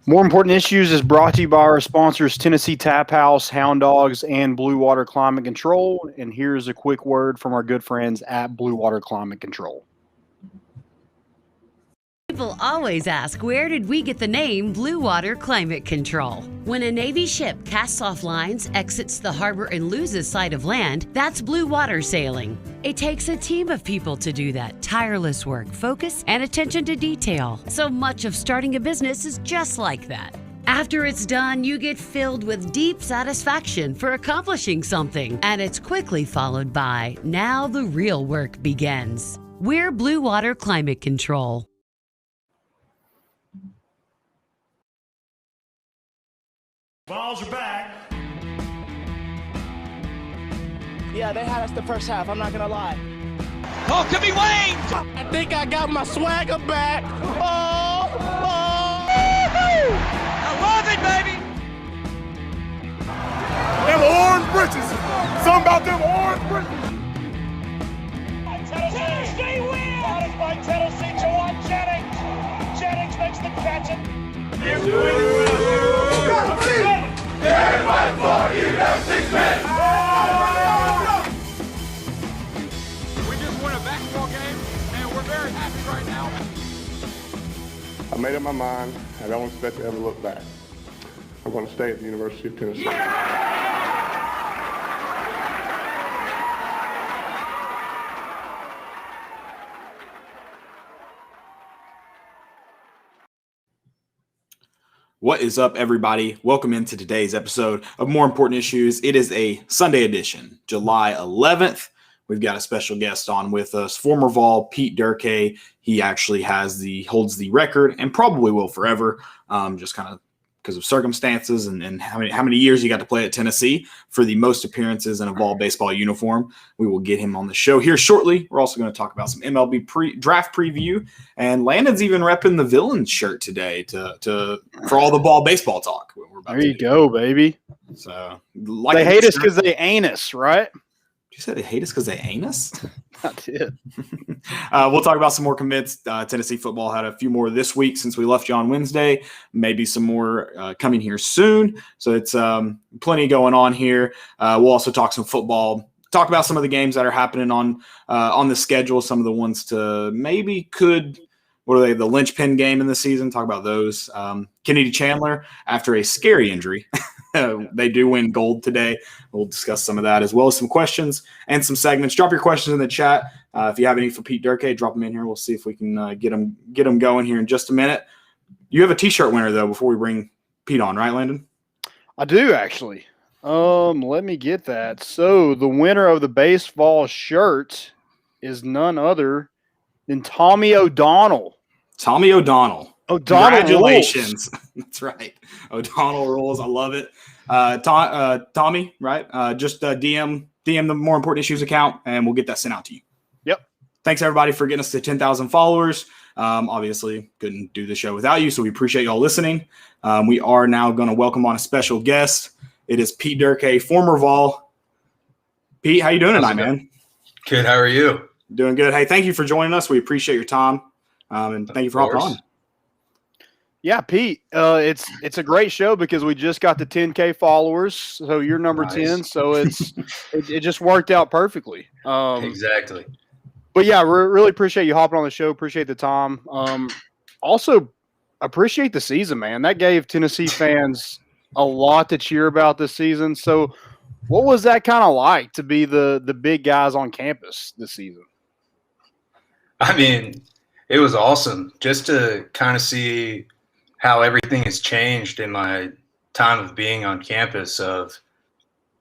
More Important Issues is brought to you by our sponsors, Tennessee Tap House, Hound Dogs, and Blue Water Climate Control. And here's a quick word from our good friends at Blue Water Climate Control. People always ask, where did we get the name Blue Water Climate Control? When a Navy ship casts off lines, exits the harbor, and loses sight of land, that's blue water sailing. It takes a team of people to do that. Tireless work, focus, and attention to detail. So much of starting a business is just like that. After it's done, you get filled with deep satisfaction for accomplishing something. And it's quickly followed by, now the real work begins. We're Blue Water Climate Control. Vols are back. Yeah, they had us the first half, I'm not gonna lie. Oh, could be Wayne! I think I got my swagger back. Oh! I love it, baby! Them orange britches. Something about them orange britches. Tennessee win! Brought it by Tennessee to one Jennings. Jennings makes the catch. We just won a basketball game, and we're very happy right now. I made up my mind. I don't expect to ever look back. I'm going to stay at the University of Tennessee. What is up, everybody? Welcome into today's episode of More Important Issues. It is a Sunday edition, July 11th. We've got a special guest on with us, former Vol Pete Derkay. He actually holds the record and probably will forever, just kind of because of circumstances and how many years he got to play at Tennessee for the most appearances in a Vol baseball uniform. We will get him on the show here shortly. We're also going to talk about some MLB draft preview, and Landon's even repping the Villains shirt today for all the Vol baseball talk. There you go, baby. So they hate us because they ain't us, right? You said they hate us because they ain't us? I did. We'll talk about some more commits. Tennessee football had a few more this week since we left you on Wednesday. Maybe some more coming here soon. So it's plenty going on here. We'll also talk some football, talk about some of the games that are happening on the schedule, some of the ones to what are they, the linchpin game in the season, talk about those. Kennedy Chandler, after a scary injury, they do win gold today. We'll discuss some of that as well as some questions and some segments. Drop your questions in the chat. If you have any for Pete Derkay, drop them in here. We'll see if we can get them going here in just a minute. You have a T-shirt winner, though, before we bring Pete on, right, Landon? I do, actually. Let me get that. So the winner of the BaseVols shirt is none other than Tommy O'Donnell. Tommy O'Donnell. Congratulations. Rules. That's right. O'Donnell rules. I love it. Tommy, right? Just DM the More Important Issues account, and we'll get that sent out to you. Yep. Thanks, everybody, for getting us to 10,000 followers. Obviously, couldn't do the show without you, so we appreciate y'all listening. We are now going to welcome on a special guest. It is Pete Derkay, former Vol. Pete, how you doing tonight, man? Good. How are you? Doing good. Hey, thank you for joining us. We appreciate your time, and thank you for hopping on. Yeah, Pete, it's a great show because we just got the 10K followers, so you're number 10, so it just worked out perfectly. Exactly. But yeah, really appreciate you hopping on the show. Appreciate the time. Also appreciate the season, man. That gave Tennessee fans a lot to cheer about this season. So what was that kind of like to be the big guys on campus this season? I mean, it was awesome just to kind of see how everything has changed in my time of being on campus.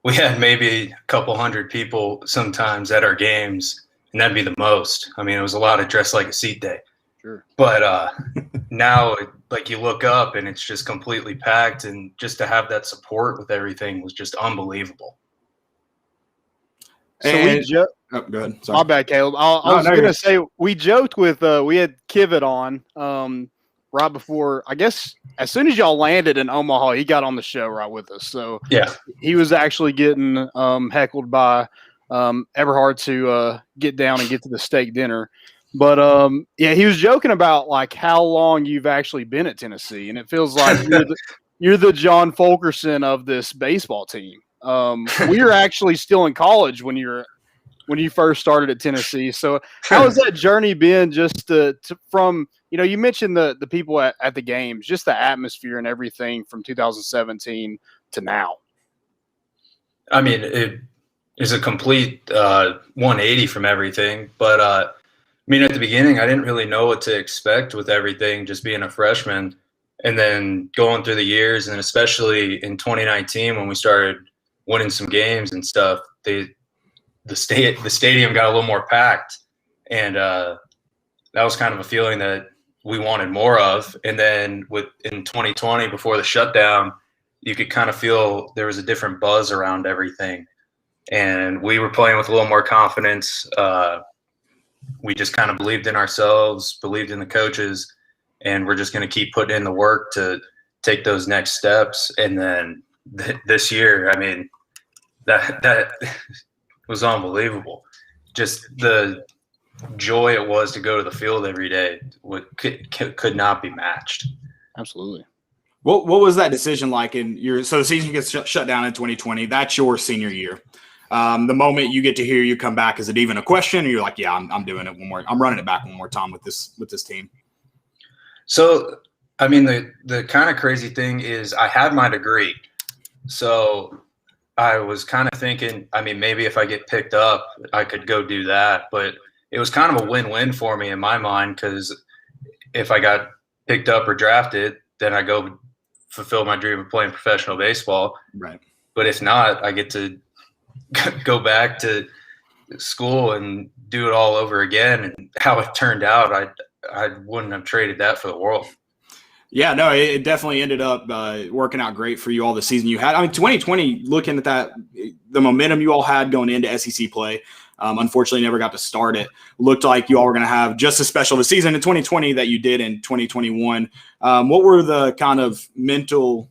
We had maybe a couple hundred people sometimes at our games, and that'd be the most. I mean, it was a lot of dress like a seat day. Sure. But now, like, you look up and it's just completely packed, and just to have that support with everything was just unbelievable. So go ahead. Sorry. My bad, Caleb. I was going to say we joked with we had Kivett on right before, I guess, as soon as y'all landed in Omaha, he got on the show right with us. So yeah, he was actually getting heckled by Eberhard to get down and get to the steak dinner. But yeah, he was joking about like how long you've actually been at Tennessee, and it feels like you're the John Fulkerson of this baseball team. We were actually still in college when you first started at Tennessee. So how has that journey been? Just from you mentioned the people at the games, just the atmosphere and everything from 2017 to now. I mean, it is a complete 180 from everything, but I mean, at the beginning, I didn't really know what to expect with everything, just being a freshman. And then going through the years, and especially in 2019 when we started winning some games and stuff, the stadium got a little more packed. And that was kind of a feeling that we wanted more of. And then in 2020, before the shutdown, you could kind of feel there was a different buzz around everything. And we were playing with a little more confidence. We just kind of believed in ourselves, believed in the coaches, and we're just going to keep putting in the work to take those next steps. And then this year, I mean, that was unbelievable. Just the joy it was to go to the field every day could not be matched. Absolutely. What was that decision like so the season gets shut down in 2020. That's your senior year. The moment you get to hear you come back, is it even a question? Or you're like, yeah, I'm doing it one more. I'm running it back one more time with this team. So, I mean, the kind of crazy thing is I had my degree. So I was kind of thinking, I mean, maybe if I get picked up, I could go do that. But it was kind of a win-win for me in my mind, because if I got picked up or drafted, then I go fulfill my dream of playing professional baseball. Right. But if not, I get to go back to school and do it all over again. And how it turned out, I wouldn't have traded that for the world. Yeah, no, it definitely ended up working out great for you all the season you had. I mean, 2020, looking at that, the momentum you all had going into SEC play, unfortunately never got to start it. Looked like you all were going to have just as special of a season in 2020 that you did in 2021. What were the kind of mental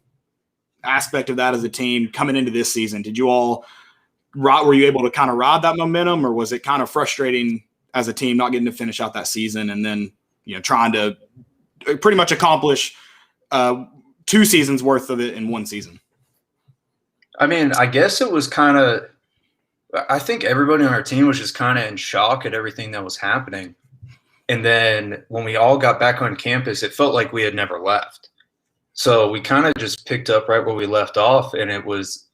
aspect of that as a team coming into this season? Did you all were you able to kind of ride that momentum, or was it kind of frustrating as a team not getting to finish out that season and then trying to pretty much accomplish 2 seasons worth of it in one season? I mean, I guess it was kind of – I think everybody on our team was just kind of in shock at everything that was happening. And then when we all got back on campus, it felt like we had never left. So we kind of just picked up right where we left off, and it was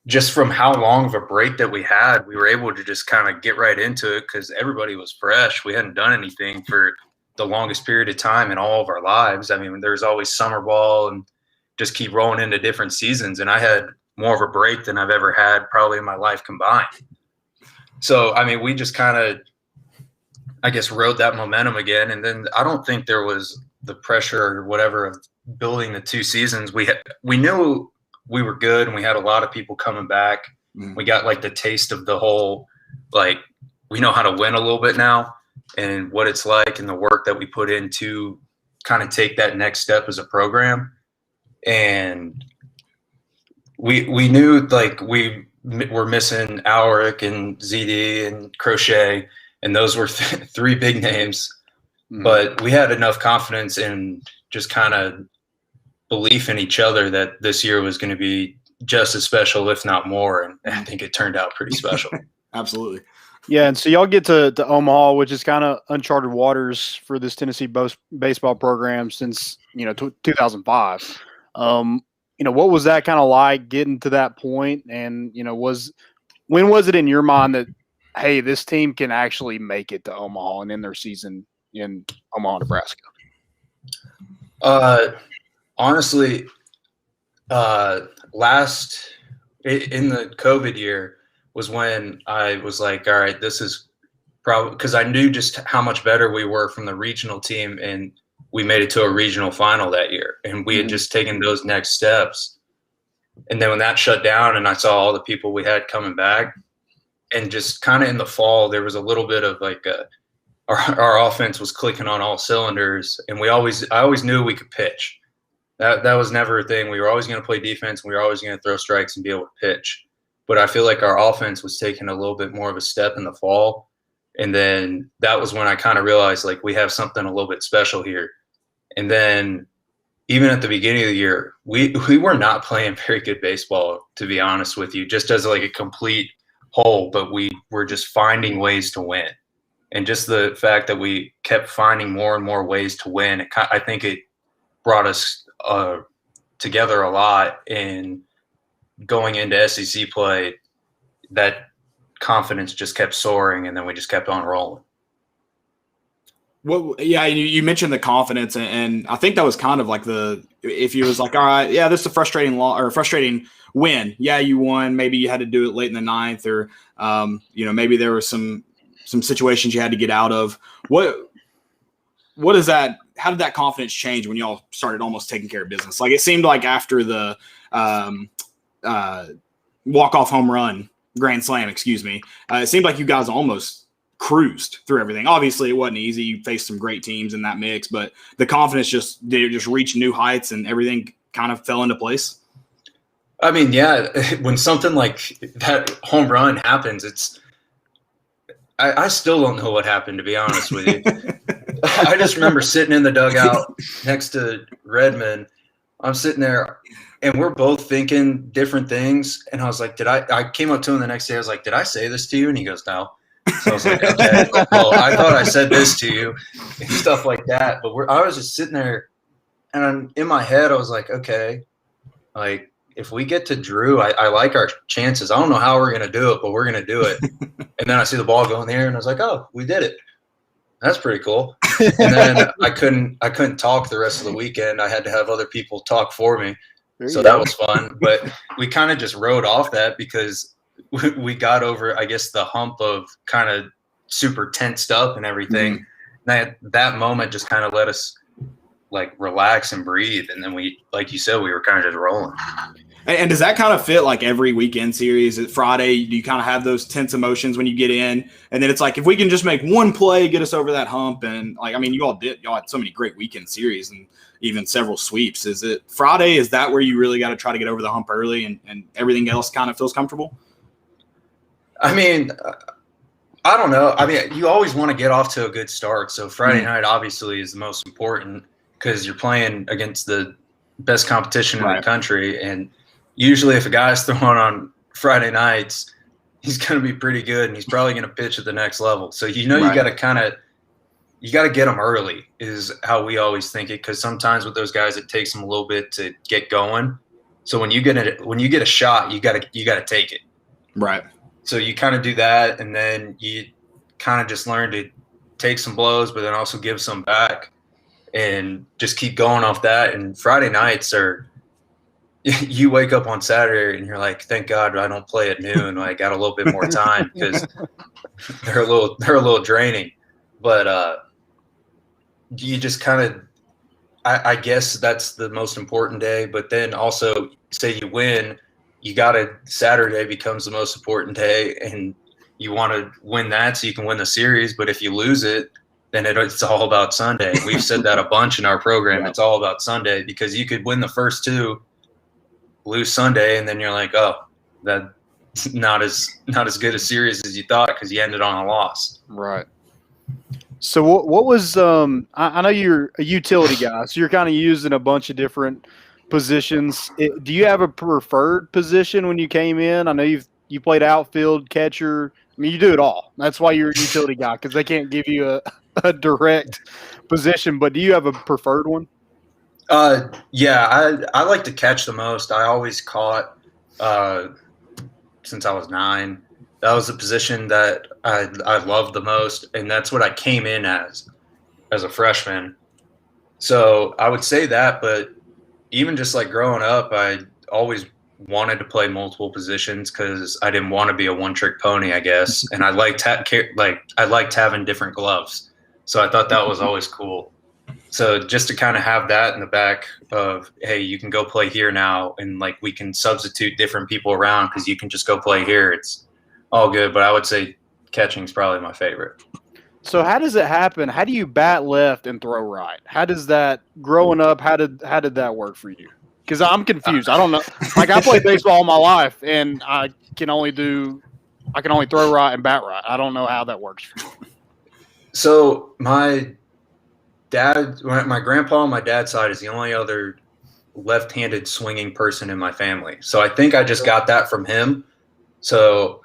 just from how long of a break that we had, we were able to just kind of get right into it because everybody was fresh. We hadn't done anything for the longest period of time in all of our lives. I mean, there's always summer ball and just keep rolling into different seasons. And I had more of a break than I've ever had probably in my life combined. So, I mean, we just kind of, I guess, rode that momentum again. And then I don't think there was the pressure or whatever of building the 2 seasons. We knew we were good, and we had a lot of people coming back. We got like the taste of the whole, like, we know how to win a little bit now and what it's like and the work that we put in to kind of take that next step as a program. And we knew like we were missing Alric and ZD and Crochet, and those were 3 big names. But we had enough confidence in just kind of belief in each other that this year was going to be just as special, if not more. And I think it turned out pretty special. Absolutely. Yeah, and so y'all get to Omaha, which is kind of uncharted waters for this Tennessee baseball program since 2005. What was that kind of like getting to that point? And when was it in your mind that, hey, this team can actually make it to Omaha and end their season in Omaha, Nebraska? Honestly, last in the COVID year was when I was like, all right, this is probably because I knew just how much better we were from the regional team, and we made it to a regional final that year, and we had just taken those next steps. And then when that shut down and I saw all the people we had coming back, and just kind of in the fall, there was a little bit of like our offense was clicking on all cylinders, and I always knew we could pitch. That was never a thing. We were always going to play defense, and we were always going to throw strikes and be able to pitch. But I feel like our offense was taking a little bit more of a step in the fall, And then that was when I kind of realized, like, we have something a little bit special here. And then even at the beginning of the year, we were not playing very good baseball, to be honest with you, just as like a complete whole, but we were just finding ways to win. And just the fact that we kept finding more and more ways to win, I think it brought us together a lot. In going into SEC play, that confidence just kept soaring, and then we just kept on rolling. Well, yeah, you mentioned the confidence, and I think that was kind of like if you was like, all right, yeah, this is a frustrating win. Yeah, you won. Maybe you had to do it late in the ninth, or maybe there were some situations you had to get out of. What is that? How did that confidence change when y'all started almost taking care of business? Like, it seemed like after the walk-off home run, grand slam, it seemed like you guys almost cruised through everything. Obviously, it wasn't easy. You faced some great teams in that mix, but the confidence just reached new heights, and everything kind of fell into place. I mean, yeah, when something like that home run happens, I still don't know what happened, to be honest with you. I just remember sitting in the dugout next to Redmond. I'm sitting there, and we're both thinking different things. And I was like, I came up to him the next day. I was like, did I say this to you? And he goes, no. So I was like, okay, well, I thought I said this to you and stuff like that. But I was just sitting there, and in my head, I was like, okay, like, if we get to Drew, I like our chances. I don't know how we're going to do it, but we're going to do it. And then I see the ball go in the air, and I was like, oh, we did it. That's pretty cool. And then I couldn't talk the rest of the weekend. I had to have other people talk for me. So that was fun. But we kind of just rode off that because we got over, I guess, the hump of kind of super tensed up and everything. Mm-hmm. That moment just kind of let us like relax and breathe. And then we, like you said, we were kind of just rolling. And does that kind of fit like every weekend series? At Friday, do you kind of have those tense emotions when you get in? And then it's like, if we can just make one play, get us over that hump. And like, I mean, y'all had so many great weekend series and even several sweeps. Is it Friday? Is that where you really got to try to get over the hump early and everything else kind of feels comfortable? I mean, I don't know. I mean, you always want to get off to a good start. So Friday night obviously is the most important because you're playing against the best competition in the country. And usually if a guy's throwing on Friday nights, he's going to be pretty good and he's probably going to pitch at the next level. So, you got to you got to get them early is how we always think it. Cause sometimes with those guys, it takes them a little bit to get going. So when you get a shot, you got to take it. Right. So you kind of do that. And then you kind of just learn to take some blows, but then also give some back and just keep going off that. And Friday nights you wake up on Saturday and you're like, thank God I don't play at noon. I got a little bit more time because they're a little draining. But you just kind of, I guess that's the most important day. But then also, say you win, Saturday becomes the most important day, and you want to win that so you can win the series. But if you lose it, then it's all about Sunday. We've said that a bunch in our program. It's all about Sunday because you could win the first two, lose Sunday, and then you're like, oh, that's not as good a series as you thought because you ended on a loss. Right. So what was I know you're a utility guy, so you're kind of using a bunch of different positions. Do you have a preferred position when you came in? I know you played outfield, catcher. I mean, you do it all. That's why you're a utility guy because they can't give you a direct position. But do you have a preferred one? Yeah, I like to catch the most. I always caught since I was 9. That was the position that I loved the most, and that's what I came in as a freshman. So I would say that, but even just like growing up, I always wanted to play multiple positions because I didn't want to be a one-trick pony, I guess. And I liked having different gloves. So I thought that was always cool. So just to kind of have that in the back of, hey, you can go play here now, and like we can substitute different people around because you can just go play here. It's all good, but I would say catching is probably my favorite. So how does it happen? How do you bat left and throw right? How does that growing up? How did that work for you? Because I'm confused. I don't know. Like I played baseball all my life, and I can only throw right and bat right. I don't know how that works for you. So my grandpa on my dad's side is the only other left-handed swinging person in my family. So I think I just got that from him. So,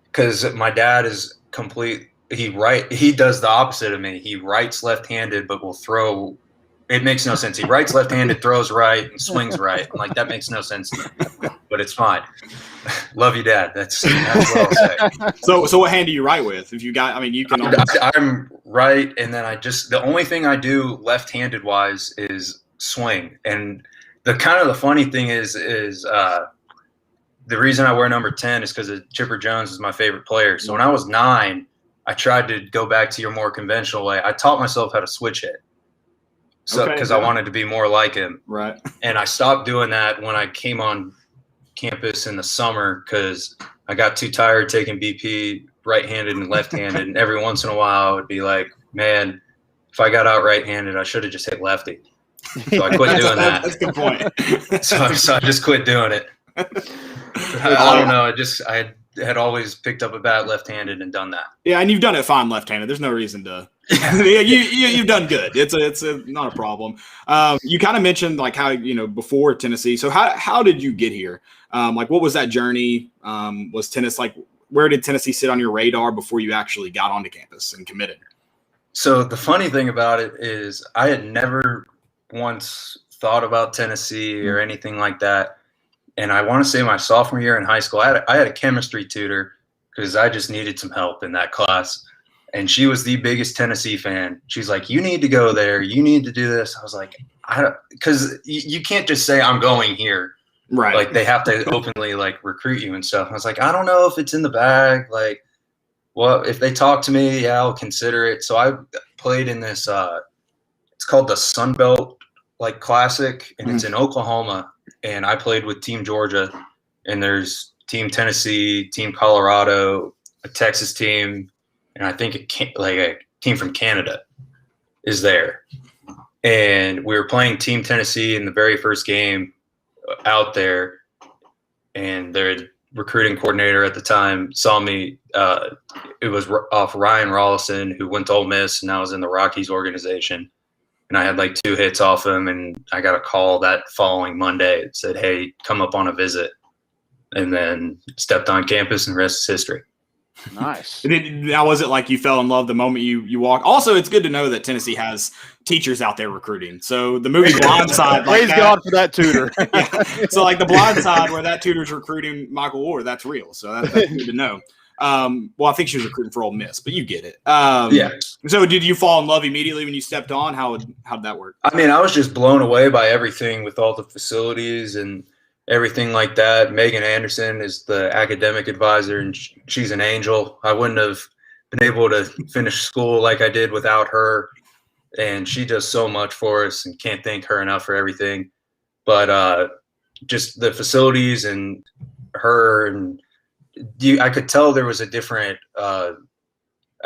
because my dad is he does the opposite of me. He writes left-handed, but will throw. It makes no sense. He writes left-handed, throws right, and swings right. I'm like, that makes no sense to me, but it's fine. Love you, Dad. That's what I'll say. So what hand do you write with? If you got, I mean, you can. I'm right, and then the only thing I do left-handed wise is swing. And the funny thing is the reason I wear number 10 is because Chipper Jones is my favorite player. So when I was 9, I tried to go back to your more conventional way. I taught myself how to switch hit. So because I wanted to be more like him. Right. And I stopped doing that when I came on campus in the summer because I got too tired taking BP right-handed and left-handed. And every once in a while I would be like, man, if I got out right-handed, I should have just hit lefty. So I quit doing that. That's a good point. so I just quit doing it. I don't know. I had always picked up a bat left-handed and done that. Yeah, and you've done it fine left-handed. There's no reason to. You've done good. It's not a problem. You kind of mentioned like how before Tennessee. So how did you get here? Like what was that journey? Was tennis like where did Tennessee sit on your radar before you actually got onto campus and committed? So the funny thing about it is I had never once thought about Tennessee or anything like that. And I want to say my sophomore year in high school, I had a chemistry tutor because I just needed some help in that class. And she was the biggest Tennessee fan. She's like, you need to go there. You need to do this. I was like, because you can't just say I'm going here. Right. Like they have to openly like recruit you and stuff. I was like, I don't know if it's in the bag. Like, well, if they talk to me, yeah, I'll consider it. So I played in this, it's called the Sun Belt like Classic, and it's in Oklahoma. And I played with Team Georgia, and there's Team Tennessee, Team Colorado, a Texas team, and I think a team from Canada is there. And we were playing Team Tennessee in the very first game out there, and their recruiting coordinator at the time saw me. It was off Ryan Rollison, who went to Ole Miss, and I was in the Rockies organization. And I had like 2 hits off him, and I got a call that following Monday. It said, hey, come up on a visit. And then stepped on campus, and the rest is history. Nice. Now, was it like you fell in love the moment you walked? Also, it's good to know that Tennessee has teachers out there recruiting. So the movie Blind Side. Praise God for that tutor. Yeah. So like the Blind Side where that tutor's recruiting Michael Ward, that's real. So that's good to know. Well, I think she was recruiting for Ole Miss, but you get it. Yeah. So did you fall in love immediately when you stepped on? How'd that work? I mean, I was just blown away by everything with all the facilities and everything like that. Megan Anderson is the academic advisor, and she's an angel. I wouldn't have been able to finish school like I did without her. And she does so much for us, and can't thank her enough for everything. But just the facilities and her, and I could tell there was a different, I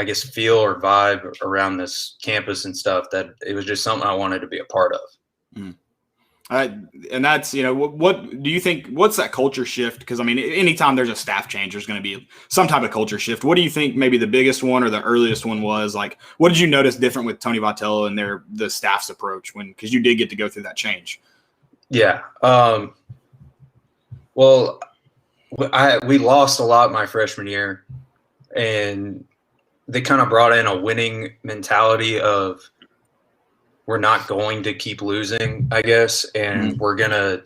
guess, feel or vibe around this campus and stuff, that it was just something I wanted to be a part of. Mm. And that's, what do you think, what's that culture shift? Because, I mean, anytime there's a staff change, there's going to be some type of culture shift. What do you think maybe the biggest one or the earliest one was? Like, what did you notice different with Tony Vitello and the staff's approach because you did get to go through that change? Yeah. Well, we lost a lot my freshman year, and they kind of brought in a winning mentality of we're not going to keep losing, I guess, and we're going to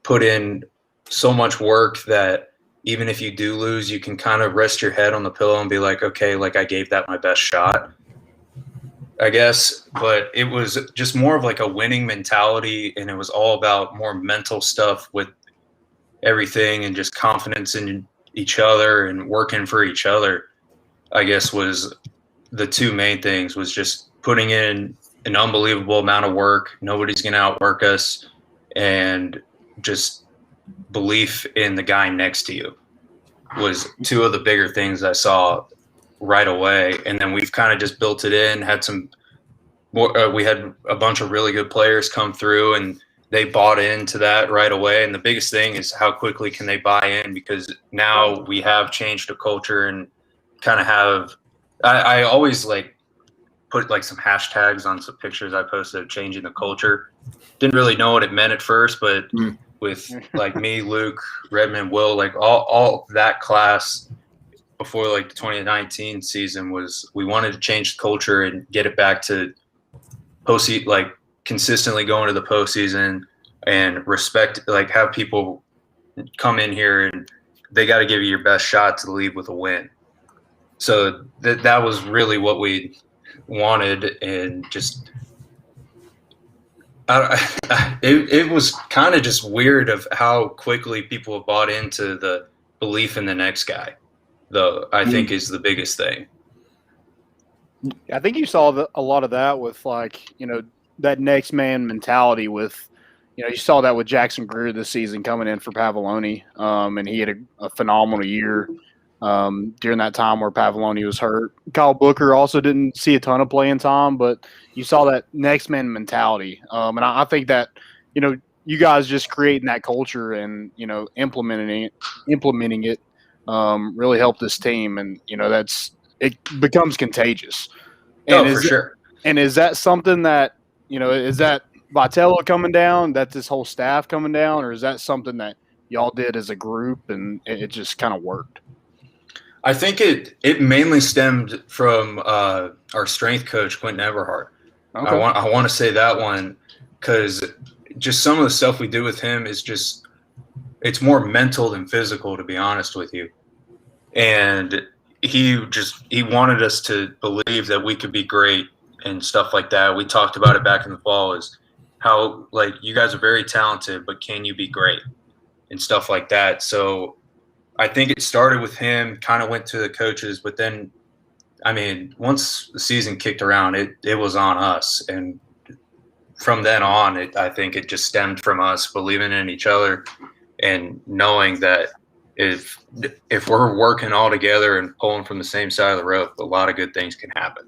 put in so much work that even if you do lose, you can kind of rest your head on the pillow and be like, okay, like I gave that my best shot, I guess. But it was just more of like a winning mentality, and it was all about more mental stuff with everything and just confidence in each other and working for each other, I guess, was the 2 main things. Was just putting in an unbelievable amount of work. Nobody's going to outwork us, and just belief in the guy next to you was 2 of the bigger things I saw right away. And then we've kind of just built it in, had some more, we had a bunch of really good players come through, and they bought into that right away. And the biggest thing is how quickly can they buy in, because now we have changed the culture and kind of have, I always like put like some hashtags on some pictures I posted of changing the culture. Didn't really know what it meant at first, but with like me, Luke, Redmond, Will, like all that class before like the 2019 season was we wanted to change the culture and get it back to postseason, like consistently going to the postseason and respect, like have people come in here and they got to give you your best shot to leave with a win. So that was really what we wanted, and just it was kind of just weird of how quickly people have bought into the belief in the next guy, though, I think is the biggest thing. I think you saw a lot of that with that next man mentality with, you saw that with Jackson Greer this season coming in for Pavoloni, and he had a phenomenal year during that time where Pavoloni was hurt. Kyle Booker also didn't see a ton of playing time, but you saw that next man mentality. And I think that, you guys just creating that culture and, implementing it really helped this team. And, it becomes contagious. And for sure. And is that something that, is that Vitello coming down, that this whole staff coming down, or is that something that y'all did as a group and it just kind of worked? I think it mainly stemmed from our strength coach, Quentin Everhart. Okay. I want to say that one because just some of the stuff we do with him is just it's more mental than physical, to be honest with you. And he wanted us to believe that we could be great and stuff like that. We talked about it back in the fall, is how like you guys are very talented, but can you be great and stuff like that. So I think it started with him, kind of went to the coaches, but then, I mean, once the season kicked around, it was on us. And from then on, I think it just stemmed from us believing in each other and knowing that if we're working all together and pulling from the same side of the rope, a lot of good things can happen.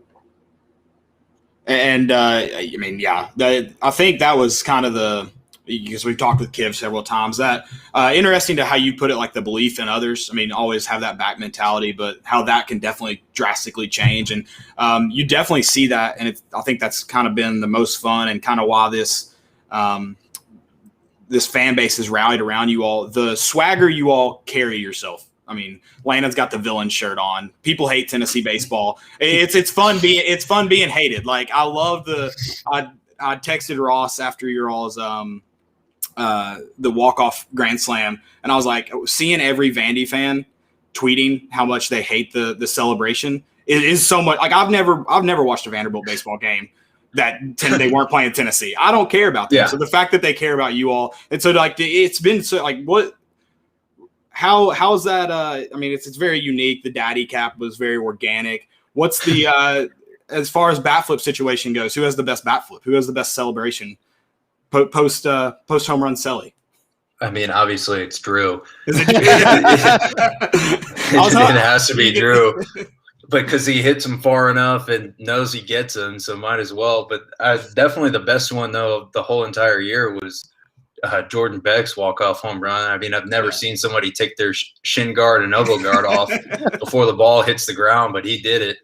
And I think that was kind of because we've talked with Kiv several times, that interesting to how you put it, like the belief in others. I mean, always have that back mentality, but how that can definitely drastically change. And you definitely see that. And I think that's kind of been the most fun and kind of why this fan base has rallied around you all. The swagger you all carry yourself. I mean, Landon's got the villain shirt on. People hate Tennessee baseball. It's fun being hated. Like I love I texted Ross after your all's the walk-off grand slam, and I was like, seeing every Vandy fan tweeting how much they hate the celebration. It is so much. Like I've never watched a Vanderbilt baseball game that they weren't playing Tennessee. I don't care about them. Yeah. So the fact that they care about you all, and so like it's been so like what. How's that? I mean, it's very unique. The daddy cap was very organic. What's the as far as bat flip situation goes? Who has the best bat flip? Who has the best celebration post home run celly? I mean, obviously it's Drew. Is it? It has to be Drew, but because he hits him far enough and knows he gets him, so might as well. But definitely the best one though of the whole entire year was Jordan Beck's walk-off home run. I mean, I've never seen somebody take their shin guard and elbow guard off before the ball hits the ground, but he did it.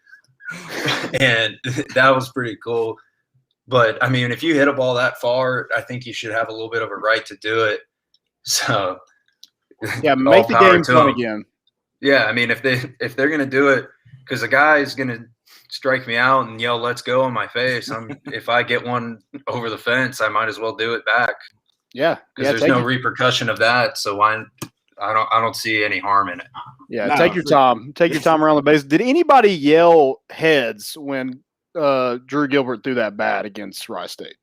And that was pretty cool. But, I mean, if you hit a ball that far, I think you should have a little bit of a right to do it. So, yeah, make the game fun again. Yeah, I mean, if they're going to do it, because the guy is going to strike me out and yell, "Let's go" in my face. If I get one over the fence, I might as well do it back. Yeah, because there's no repercussion of that, so I don't see any harm in it. Yeah, take your time. Take your time around the base. Did anybody yell heads when Drew Gilbert threw that bat against Rice State?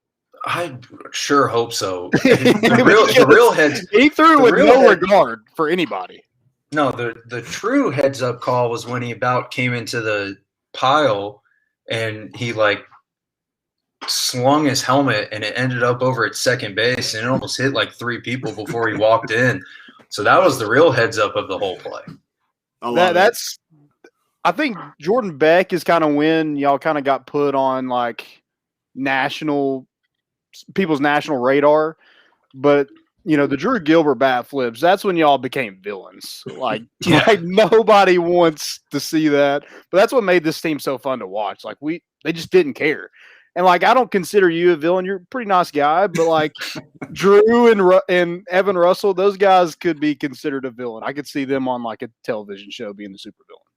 I sure hope so. The real heads. He threw with no regard for anybody. No, the true heads up call was when he about came into the pile and he like slung his helmet and it ended up over at second base and it almost hit like three people before he walked in. So that was the real heads up of the whole play. I think Jordan Beck is kind of when y'all kind of got put on like people's national radar, but the Drew Gilbert bat flips, that's when y'all became villains. Like nobody wants to see that, but that's what made this team so fun to watch. Like They just didn't care. And like, I don't consider you a villain. You're a pretty nice guy, but like Drew and Evan Russell, those guys could be considered a villain. I could see them on like a television show being the supervillain.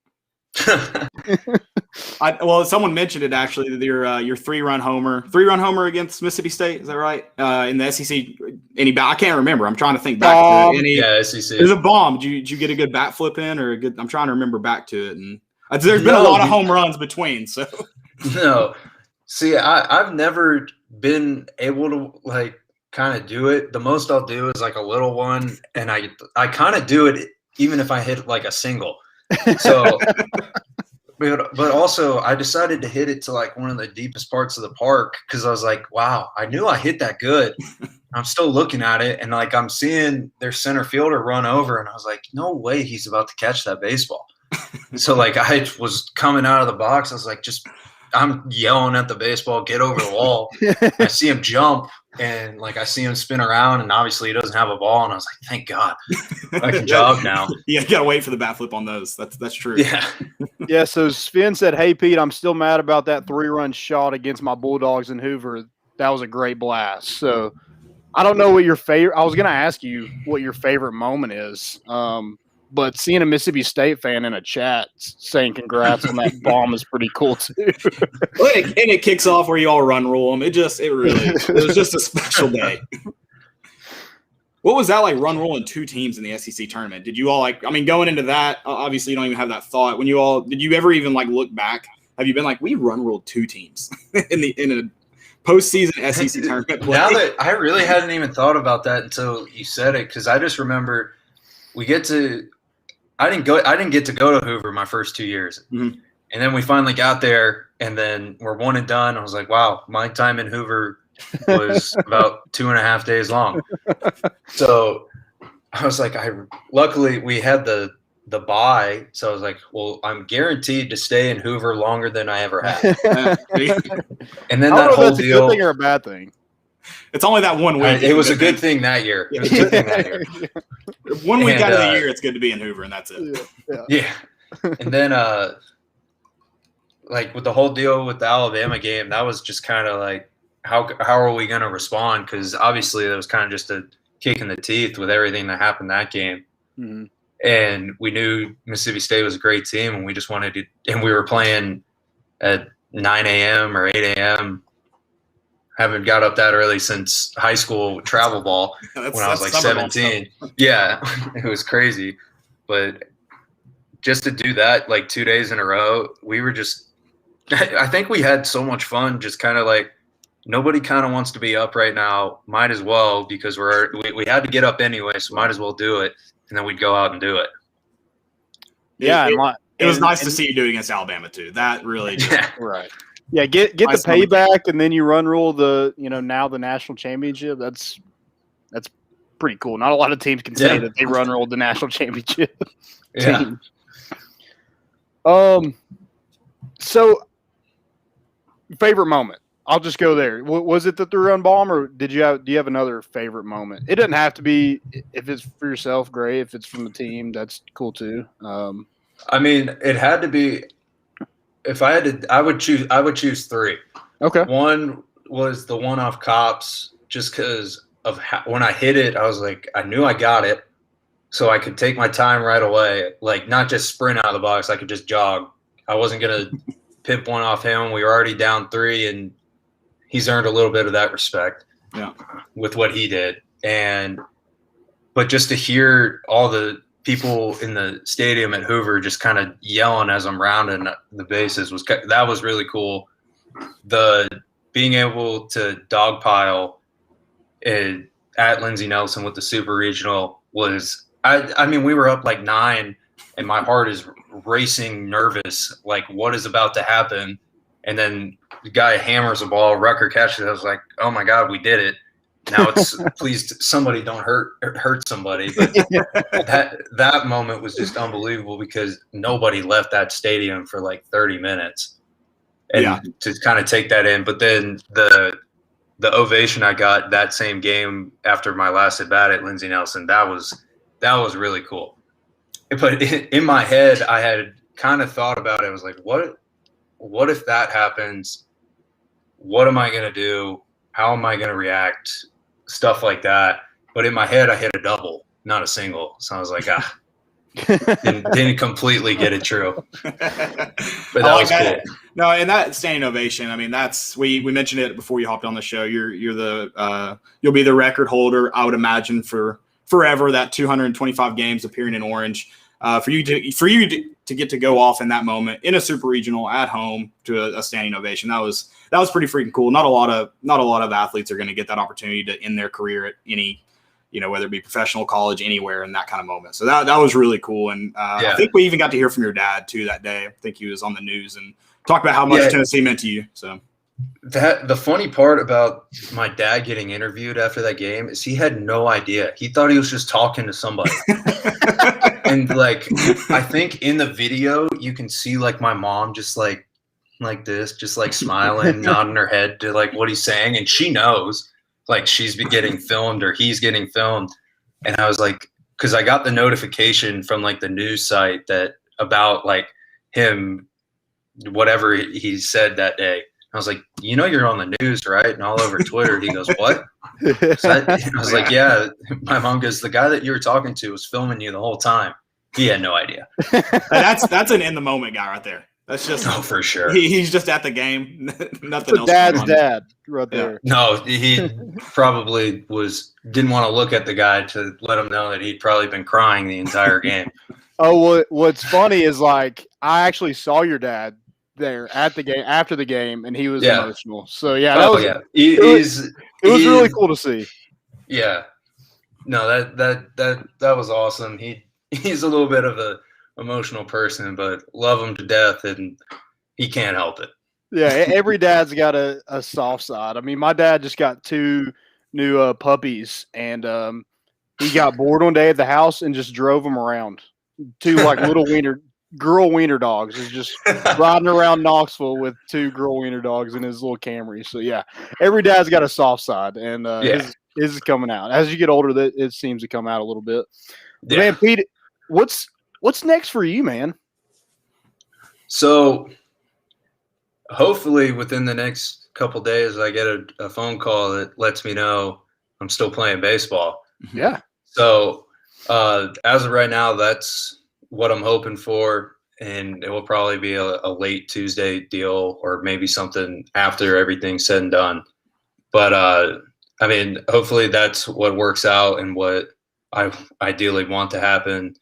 Well, someone mentioned it actually. Your three-run homer against Mississippi State. Is that right? In the SEC, I can't remember. I'm trying to think back to it. SEC. It was a bomb. Did you get a good bat flip in or a good? I'm trying to remember back to it, and there's been a lot of home runs between. So no, see, I've never been able to like kind of do it. The most I'll do is like a little one, and I kind of do it even if I hit like a single. So, but also I decided to hit it to like one of the deepest parts of the park because I was like, wow, I knew I hit that good. I'm still looking at it, and like I'm seeing their center fielder run over, and I was like, no way he's about to catch that baseball. So like I was coming out of the box, I was like, I'm yelling at the baseball, get over the wall. I see him jump, and like I see him spin around, and obviously he doesn't have a ball, and I was like, thank God, I can jog now. Yeah, you gotta wait for the bat flip on those. That's true. Yeah. Yeah, so Sven said, hey, Pete, I'm still mad about that 3-run shot against my Bulldogs in Hoover. That was a great blast. So I don't know what your favorite – I was going to ask you what your favorite moment is, but seeing a Mississippi State fan in a chat saying congrats on that bomb is pretty cool too. Well, and it kicks off where you all run rule them. It was just a special day. What was that like, run rolling 2 teams in the SEC tournament? Did you all going into that, obviously you don't even have that thought. Did you ever even like look back? Have you been like, we run rolled 2 teams in a postseason SEC tournament play? Now that I really hadn't even thought about that until you said it, because I just remember I didn't get to go to Hoover my first 2 years. Mm-hmm. And then we finally got there, and then we're one and done. I was like, wow, my time in Hoover was about 2.5 days long. So I was like, luckily we had the bye. So I was like, well, I'm guaranteed to stay in Hoover longer than I ever have. And then that whole deal. A good thing or a bad thing? It's only that 1 week. It was a good thing that year. It was a good thing that year. 1 week out of the year, it's good to be in Hoover, and that's it. Yeah. And then, like with the whole deal with the Alabama game, that was just kind of like, how are we going to respond? Because obviously that was kind of just a kick in the teeth with everything that happened that game. Mm-hmm. And we knew Mississippi State was a great team, and we just wanted to – and we were playing at 9 a.m. or 8 a.m. Haven't got up that early since high school travel ball when I was like 17. Yeah, it was crazy. But just to do that like 2 days in a row, we were just – I think we had so much fun just kind of like nobody kind of wants to be up right now. Might as well, because we had to get up anyway, so might as well do it. And then we'd go out and do it. Yeah, it was nice to see you do it against Alabama too. That really right. Yeah, get the payback, and then you run rule now the national championship. That's pretty cool. Not a lot of teams can say that they run ruled the national championship team. So favorite moment. I'll just go there. Was it the 3-run bomb, or do you have another favorite moment? It doesn't have to be. If it's for yourself, great. If it's from the team, that's cool too. I mean, it had to be. If I had to, I would choose 3. Okay. One was the one off Cops, just because of when I hit it, I was like, I knew I got it, so I could take my time right away. Like, not just sprint out of the box, I could just jog. I wasn't gonna pimp one off him. We were already down 3, and he's earned a little bit of that respect with what he did. But just to hear all the people in the stadium at Hoover just kind of yelling as I'm rounding the bases that was really cool. The being able to dogpile at Lindsey Nelson with the Super Regional was, I mean, we were up like 9, and my heart is racing, nervous, like what is about to happen. And then the guy hammers a ball, Rucker catches it. I was like, oh my God, we did it. Now it's please somebody don't hurt somebody. But that moment was just unbelievable because nobody left that stadium for like 30 minutes. And to kind of take that in. But then the ovation I got that same game after my last at bat at Lindsey Nelson, that was really cool. But in my head, I had kind of thought about it. I was like, what what if that happens? What am I going to do? How am I going to react? Stuff like that. But in my head, I hit a double, not a single. So I was like, didn't completely get it true. But that was cool. No, and that standing ovation, I mean, that's we mentioned it before you hopped on the show. You're the you'll be the record holder, I would imagine, for forever, that 225 games appearing in orange. For you to get to go off in that moment in a super regional at home to a standing ovation, that was pretty freaking cool. Not a lot of athletes are going to get that opportunity to end their career at any, whether it be professional, college, anywhere, in that kind of moment. So that was really cool. And I think we even got to hear from your dad too that day. I think he was on the news and talked about how much Tennessee meant to you. So the funny part about my dad getting interviewed after that game is he had no idea. He thought he was just talking to somebody. And like, I think in the video you can see like my mom just like this, just like smiling, nodding her head to like what he's saying. And she knows like she's been getting filmed or he's getting filmed. And I was like, cause I got the notification from like the news site that about like him, whatever he said that day. I was like, you're on the news, right? And all over Twitter. He goes, what? I was like, yeah. My mom goes, the guy that you were talking to was filming you the whole time. He had no idea. That's an in the moment guy right there. That's just for sure. He's just at the game. Nothing else. Dad's dad right there. No, he probably didn't want to look at the guy to let him know that he'd probably been crying the entire game. Oh, what's funny is like I actually saw your dad there at the game after the game, and he was emotional. So that was it was really cool to see. Yeah, no, that was awesome. He's a little bit of a emotional person, but love him to death, and he can't help it. Yeah, every dad's got a soft side. I mean, my dad just got 2 new puppies, and he got bored one day at the house and just drove them around. 2 like little girl wiener dogs is just riding around Knoxville with 2 girl wiener dogs in his little Camry. So every dad's got a soft side, and his is coming out. As you get older, it seems to come out a little bit. Yeah. Man, Pete, what's next for you, man? So hopefully within the next couple days, I get a phone call that lets me know I'm still playing baseball. Yeah. So as of right now, that's what I'm hoping for, and it will probably be a late Tuesday deal or maybe something after everything's said and done. But I mean, hopefully that's what works out and what I ideally want to happen.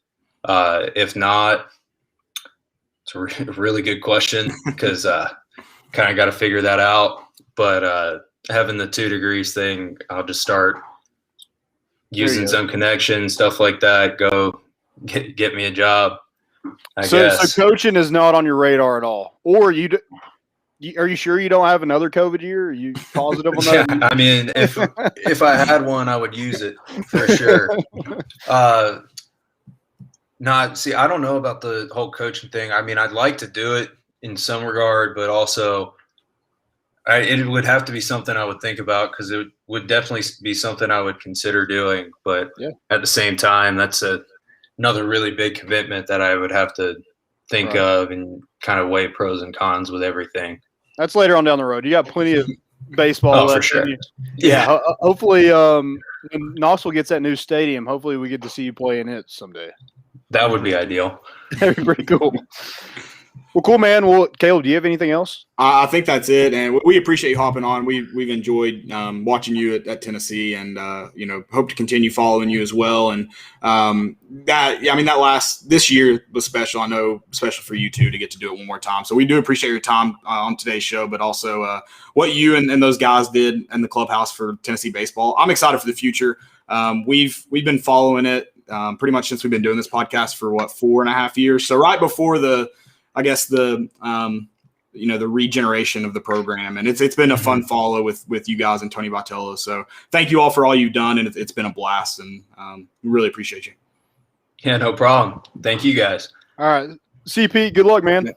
If not, it's a really good question because kind of got to figure that out. But having the 2 degrees thing, I'll just start using some connections, stuff like that. Go get me a job. I guess. So coaching is not on your radar at all, or are you sure you don't have another COVID year? Are you positive on that? Yeah, I mean, if I had one, I would use it for sure. I don't know about the whole coaching thing. I mean, I'd like to do it in some regard, but also it would have to be something I would think about because it would definitely be something I would consider doing. But at the same time, that's another really big commitment that I would have to think of and kind of weigh pros and cons with everything. That's later on down the road. You got plenty of baseball left. For sure. Yeah. Hopefully, when Knoxville gets that new stadium, hopefully we get to see you play in it someday. That would be ideal. That'd be pretty cool. Well, cool, man. Well, Caleb, do you have anything else? I think that's it, and we appreciate you hopping on. We've enjoyed watching you at Tennessee, and hope to continue following you as well. And this year was special. I know, special for you too, to get to do it one more time. So we do appreciate your time on today's show, but also what you and those guys did in the clubhouse for Tennessee baseball. I'm excited for the future. We've been following it pretty much since we've been doing this podcast for 4.5 years. So right before the regeneration of the program, and it's been a fun follow with you guys and Tony Vitello. So thank you all for all you've done, and it's been a blast, and we really appreciate you. Yeah, no problem. Thank you guys. All right, see Pete. Good luck, man.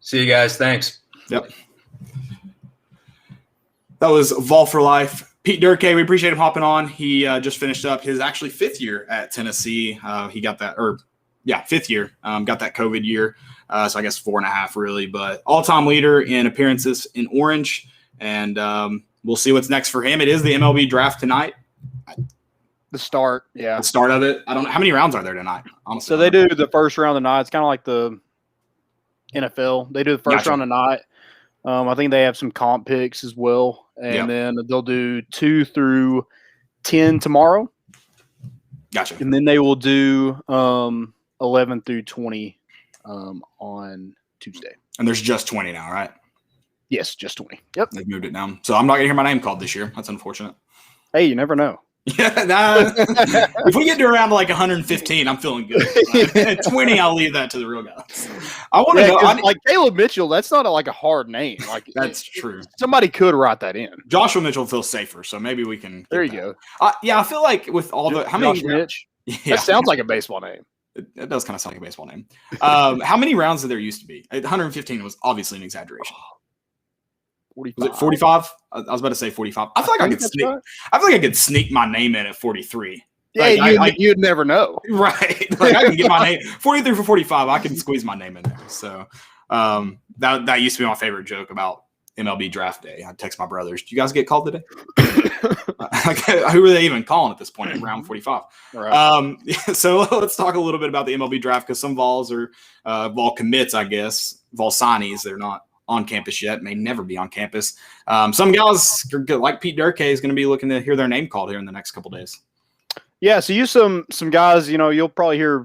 See you guys. Thanks. Yep. That was Vol for Life. Pete Derkay, we appreciate him hopping on. He just finished up his actually 5th year at Tennessee. He got that, Yeah, 5th year. Got that COVID year, so I guess 4.5 really. But all-time leader in appearances in orange, and we'll see what's next for him. It is the MLB draft tonight. The start, yeah. The start of it. I don't know how many rounds are there tonight. Honestly, So they do the first round tonight. It's kind of like the NFL. They do the first round tonight. I think they have some comp picks as well, and then they'll do 2 through 10 tomorrow. Gotcha. And then they will do 11 through 20 on Tuesday. And there's just 20 now, right? Yes, just 20. Yep. They've moved it down. So I'm not going to hear my name called this year. That's unfortunate. Hey, you never know. Yeah, if we get to around like 115, I'm feeling good. At 20, I'll leave that to the real guys. I want to know. Like Caleb Mitchell, that's not a hard name. Like that's true. Somebody could write that in. Joshua Mitchell feels safer, so maybe we can. There you go. Yeah, I feel like with all the how many Mitch? Yeah. That sounds like a baseball name. It does kind of sound like a baseball name. How many rounds did there used to be? 115 was obviously an exaggeration. 45. Was it 45? I was about to say 45. I feel like I could sneak. Right. I feel like I could sneak my name in at 43. Yeah, like, you'd never know. Right. Like I can get my name 43 for 45. I can squeeze my name in there. So that used to be my favorite joke about MLB draft day. I text my brothers, "Do you guys get called today?" Who are they even calling at this point in round 45? Right. So let's talk a little bit about the MLB draft because some Vols are Vol commits, I guess, Vol signees. They're not on campus yet, may never be on campus. Some guys like Pete Derkay is going to be looking to hear their name called here in the next couple days. Yeah, so some guys, you'll probably hear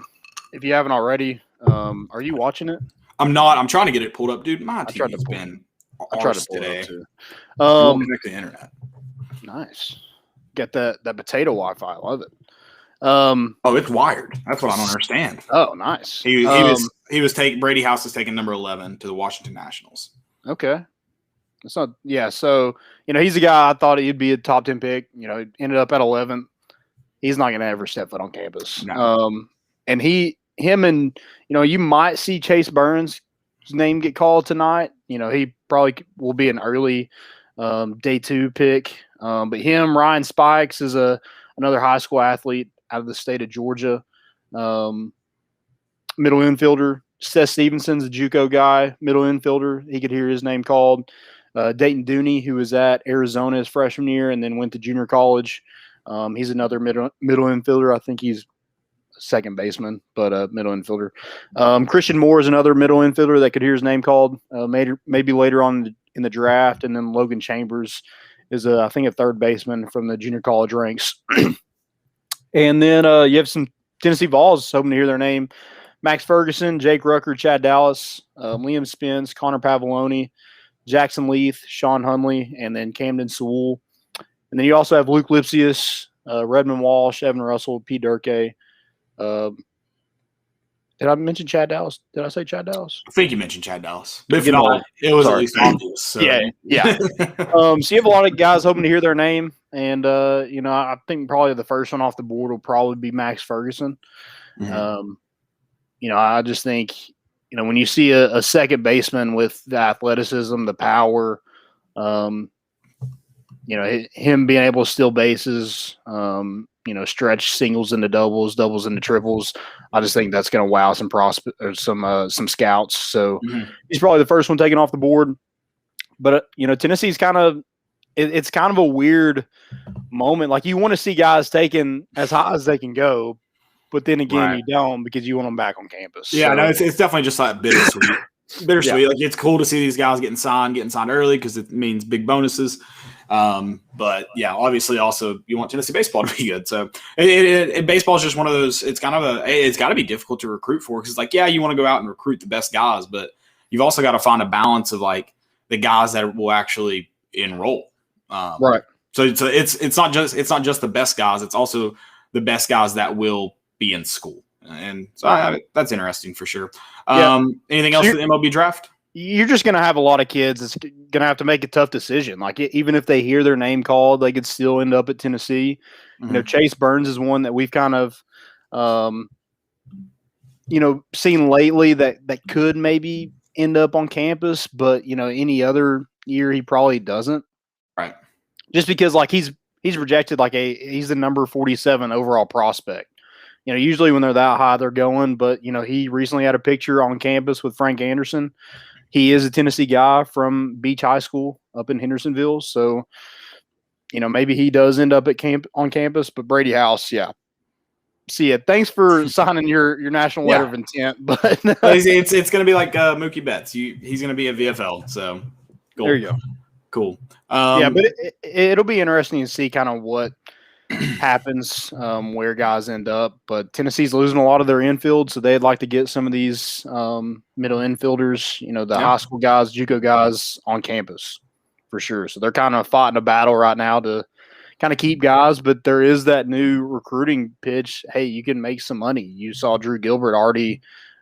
if you haven't already. Are you watching it? I'm not. I'm trying to get it pulled up, dude. My TV's been arse today. Too. Connect to the internet. Nice. Get that potato Wi-Fi. I love it. It's wired. That's what I don't understand. Oh, nice. He was taking Brady House is taking number 11 to the Washington Nationals. Okay. That's not so he's a guy I thought he'd be a top 10 pick. Ended up at 11. He's not gonna ever step foot on campus. No. And you might see Chase Burns' name get called tonight. He probably will be an early day 2 pick. But Ryan Spikes is another high school athlete out of the state of Georgia. Middle infielder. Seth Stevenson's a JUCO guy, middle infielder. He could hear his name called. Dayton Dooney, who was at Arizona his freshman year and then went to junior college. He's another middle infielder. I think he's second baseman, but middle infielder. Christian Moore is another middle infielder that could hear his name called maybe later on in the draft. And then Logan Chambers is, I think, a third baseman from the junior college ranks. And then you have some Tennessee Vols hoping to hear their name. Max Ferguson, Jake Rucker, Chad Dallas, Liam Spence, Connor Pavoloni, Jackson Leith, Sean Hunley, and then Camden Sewell. And then you also have Luke Lipsius, Redmond Walsh, Evan Russell, Pete Derkay. Did I mention Chad Dallas? Did I say Chad Dallas? I think you mentioned Chad Dallas. But if not, it was at least obvious. So. Yeah. So you have a lot of guys hoping to hear their name. And, I think probably the first one off the board will probably be Max Ferguson. Mm-hmm. I just think, when you see a second baseman with the athleticism, the power, him being able to steal bases, stretch singles into doubles, doubles into triples. I just think that's going to wow some some scouts. So he's probably the first one taken off the board. But Tennessee's it's kind of a weird moment. Like you want to see guys taken as high as they can go, but then again you don't because you want them back on campus. Yeah, no, it's definitely just like bittersweet. Bittersweet. Like it's cool to see these guys getting signed early because it means big bonuses. But yeah, obviously also you want Tennessee baseball to be good. So baseball is just one of those, it's got to be difficult to recruit for. Cause like, yeah, you want to go out and recruit the best guys, but you've also got to find a balance of like the guys that will actually enroll. Right. So it's not just the best guys. It's also the best guys that will be in school. And so that's interesting for sure. Anything else for the MLB draft? You're just going to have a lot of kids that's going to have to make a tough decision. Like even if they hear their name called, they could still end up at Tennessee. Mm-hmm. Chase Burns is one that we've kind of, seen lately that could maybe end up on campus, but any other year he probably doesn't. Right. Just because like he's projected like he's the number 47 overall prospect. Usually when they're that high, they're going. But, he recently had a picture on campus with Frank Anderson. He is a Tennessee guy from Beach High School up in Hendersonville. So, maybe he does end up on campus. But Brady House, yeah. See ya. Thanks for signing your national letter of intent. But it's going to be like Mookie Betts. He's going to be a VFL. So cool. There you go. Cool. But it'll be interesting to see kind of what happens, where guys end up. But Tennessee's losing a lot of their infield, so they'd like to get some of these middle infielders, the high school guys, JUCO guys on campus for sure. So they're kind of fighting a battle right now to kind of keep guys, but there is that new recruiting pitch. Hey, you can make some money. You saw Drew Gilbert already,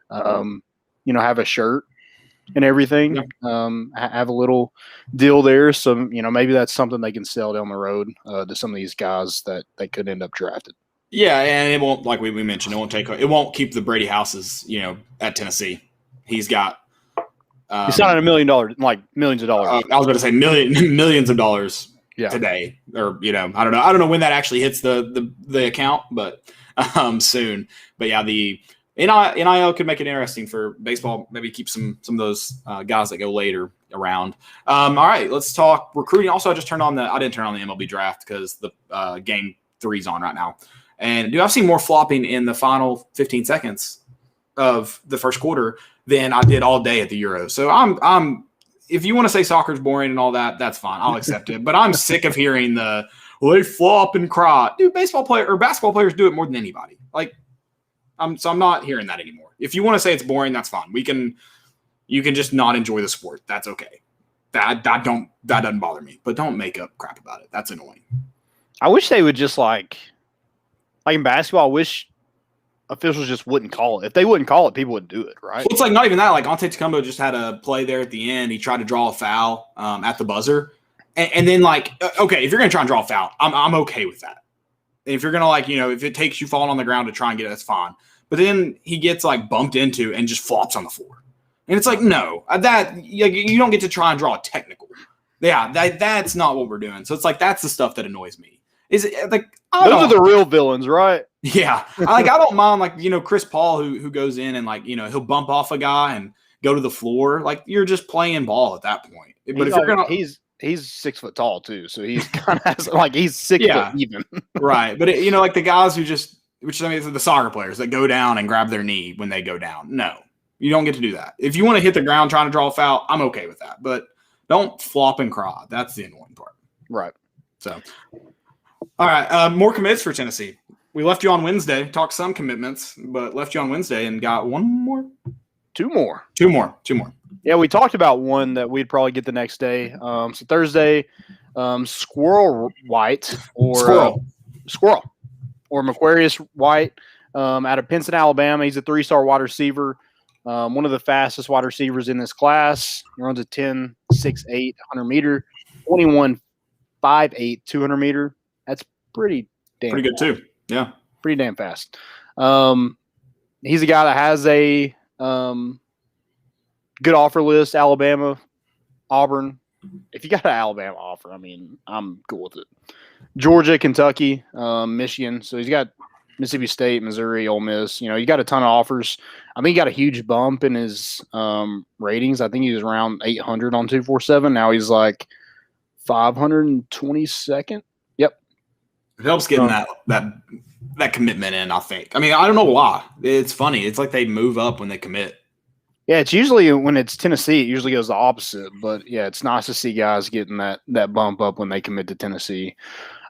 have a shirt and everything, have a little deal there. So, maybe that's something they can sell down the road to some of these guys that they could end up drafted. Yeah, and it won't, like we mentioned, it won't keep the Brady Houses, at Tennessee. He's got he's not $1 million, like millions of dollars. I was going to say millions of dollars today, or I don't know when that actually hits the account, but soon. But yeah, the NIL could make it interesting for baseball. Maybe keep some of those guys that go later around. All right, let's talk recruiting. Also, I didn't turn on the MLB draft because the game 3's on right now. And I've seen more flopping in the final 15 seconds of the first quarter than I did all day at the Euro. So I'm if you want to say soccer's boring and all that, that's fine. I'll accept it. But I'm sick of hearing they flop and cry. Dude, basketball players do it more than anybody. Like, I'm not hearing that anymore. If you want to say it's boring, that's fine. You can just not enjoy the sport. That's okay. That doesn't bother me. But don't make up crap about it. That's annoying. I wish they would just like in basketball, I wish officials just wouldn't call it. If they wouldn't call it, people would do it, right? Well, it's like not even that. Like Ante Tecumbo just had a play there at the end. He tried to draw a foul at the buzzer. And then okay, if you're going to try and draw a foul, I'm okay with that. And if you're going to if it takes you falling on the ground to try and get it, that's fine. But then he gets bumped into and just flops on the floor. And it's like, no, that you don't get to try and draw a technical. Yeah, that's not what we're doing. So it's that's the stuff that annoys me. Is it those are the real villains, right? Yeah. I don't mind Chris Paul who goes in and he'll bump off a guy and go to the floor. You're just playing ball at that point. But if you're going to he's 6 foot tall too, so he's kind of he's 6 foot even. Right. But the guys who the soccer players that go down and grab their knee when they go down. No. You don't get to do that. If you want to hit the ground trying to draw a foul, I'm okay with that. But don't flop and cry. That's the annoying part. Right. So all right, more commits for Tennessee. We left you on Wednesday, talked some commitments, but left you on Wednesday and got two more. Yeah, we talked about one that we'd probably get the next day. So Thursday, Squirrel White or Macquarius White out of Pinson, Alabama. He's a 3-star wide receiver, one of the fastest wide receivers in this class. He runs a 10.68 100 meter, 21.58 200 meter. That's pretty good too. Yeah, pretty damn fast. He's a guy that has a good offer list: Alabama, Auburn. If you got an Alabama offer, I'm cool with it. Georgia, Kentucky, Michigan. So he's got Mississippi State, Missouri, Ole Miss. He got a ton of offers. I think he got a huge bump in his ratings. I think he was around 800 on 247. Now he's 522nd. Yep. It helps getting that commitment in, I think. I don't know why. It's funny. It's they move up when they commit. Yeah, it's usually when it's Tennessee, it usually goes the opposite. But yeah, it's nice to see guys getting that bump up when they commit to Tennessee.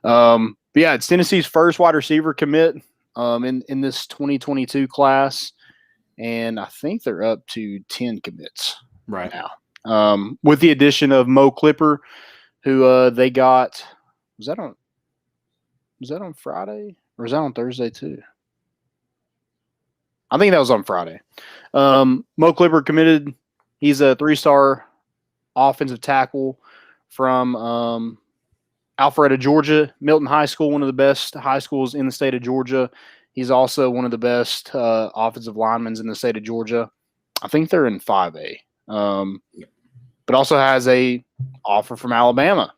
But yeah, it's Tennessee's first wide receiver commit in this 2022 class, and I think they're up to 10 commits right now. With the addition of Mo Clipper, who they got. Was that on Friday or was that on Thursday too? I think that was on Friday. Mo Clipper committed. He's a 3-star offensive tackle from Alpharetta, Georgia, Milton High School, one of the best high schools in the state of Georgia. He's also one of the best offensive linemen in the state of Georgia. I think they're in 5A. But also has a offer from Alabama.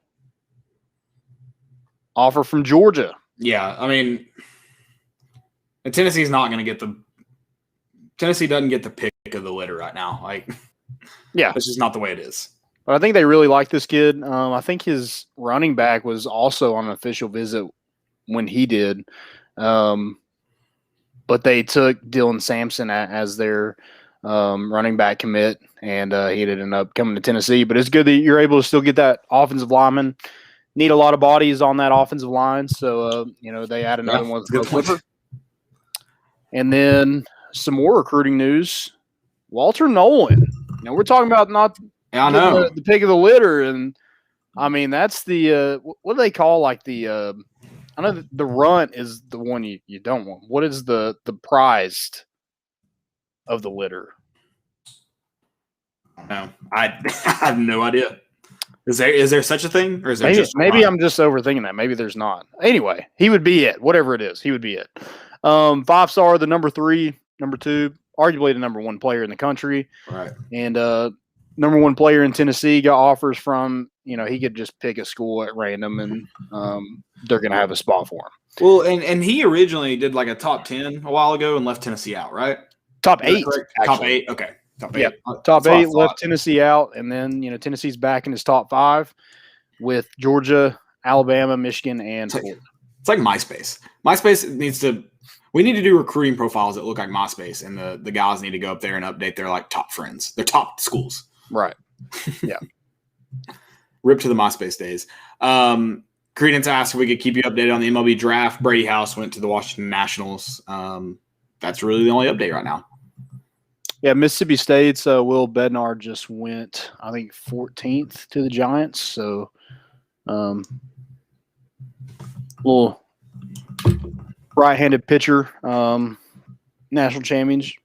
Offer from Georgia. Yeah, And Tennessee's not going to get Tennessee doesn't get the pick of the litter right now. Like, Yeah. it's just not the way it is. But I think they really like this kid. I think his running back was also on an official visit when he did. But they took Dylan Sampson as their running back commit, and he ended up coming to Tennessee. But it's good that you're able to still get that offensive lineman. Need a lot of bodies on that offensive line, so they add another one. Good point. And then some more recruiting news. Walter Nolan. Now we're talking about not I know the pick of the litter, and I mean that's the what do they call like the I know the runt is the one you don't want. What is the prized of the litter? No, I have no idea. Is there such a thing, or is there maybe I'm just overthinking that. Maybe there's not. Anyway, he would be it. Whatever it is, he would be it. 5-star, the number 3, number 2, arguably the number 1 player in the country. Right. And number 1 player in Tennessee got offers from. He could just pick a school at random, and they're going to have a spot for him. Well, and he originally did like a top 10 a while ago and left Tennessee out, right? Top 8. Top 8. Okay. Top 8. Yeah. Top 8 left Tennessee out, and then Tennessee's back in his top 5 with Georgia, Alabama, Michigan, and Florida. It's like MySpace. MySpace we need to do recruiting profiles that look like MySpace, and the guys need to go up there and update their like top friends, their top schools. Right. Yeah. Rip to the MySpace days. Credence asked if we could keep you updated on the MLB draft. Brady House went to the Washington Nationals. That's really the only update right now. Yeah, Mississippi State's Will Bednar just went, I think, 14th to the Giants. So, little right-handed pitcher, national championship.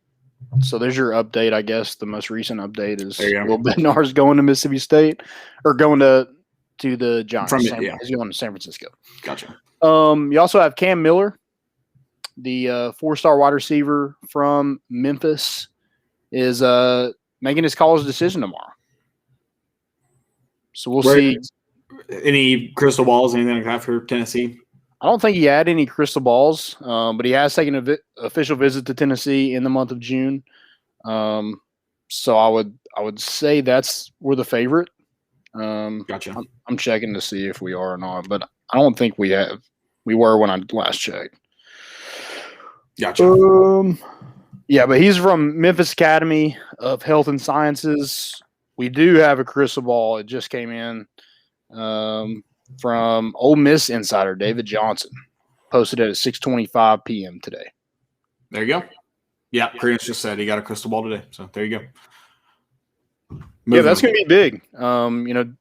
So there's your update, I guess. The most recent update is Will Bednar's going to Mississippi State, or going to the Giants. He's going to San Francisco. Gotcha. You also have Cam Miller, the 4-star wide receiver from Memphis, is making his college decision tomorrow. So we'll see. Any crystal balls, anything like that for Tennessee? I don't think he had any crystal balls, but he has taken an official visit to Tennessee in the month of June. So I would say we're the favorite. Gotcha. I'm checking to see if we are or not, but I don't think we have. We were when I last checked. Gotcha. Yeah, but he's from Memphis Academy of Health and Sciences. We do have a crystal ball. It just came in from Ole Miss insider David Johnson. Posted it at 6:25 p.m. today. There you go. Yeah, Credence just said he got a crystal ball today. So there you go. Yeah, that's going to be big. One of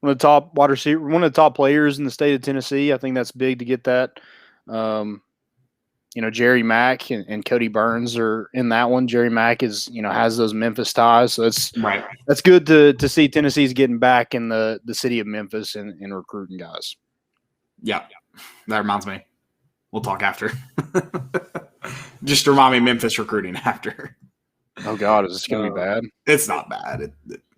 the top wide receiver, one of the top players in the state of Tennessee. I think that's big to get that. Jerry Mack and Cody Burns are in that one. Jerry Mack has those Memphis ties, so that's good to see Tennessee's getting back in the city of Memphis and recruiting guys. Yeah, that reminds me. We'll talk after. Just remind me Memphis recruiting after. Oh God, is this going to be bad? It's not bad.